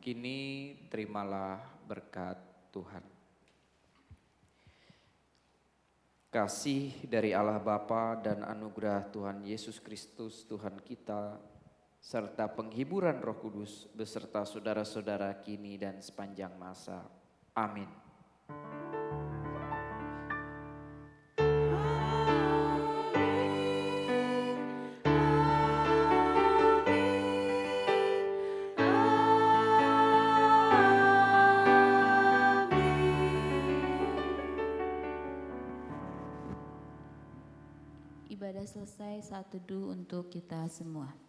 Kini terimalah berkat Tuhan. Kasih dari Allah Bapa dan anugerah Tuhan Yesus Kristus Tuhan kita, serta penghiburan Roh Kudus beserta saudara-saudara kini dan sepanjang masa. Amin. Ibadah selesai, saat teduh untuk kita semua.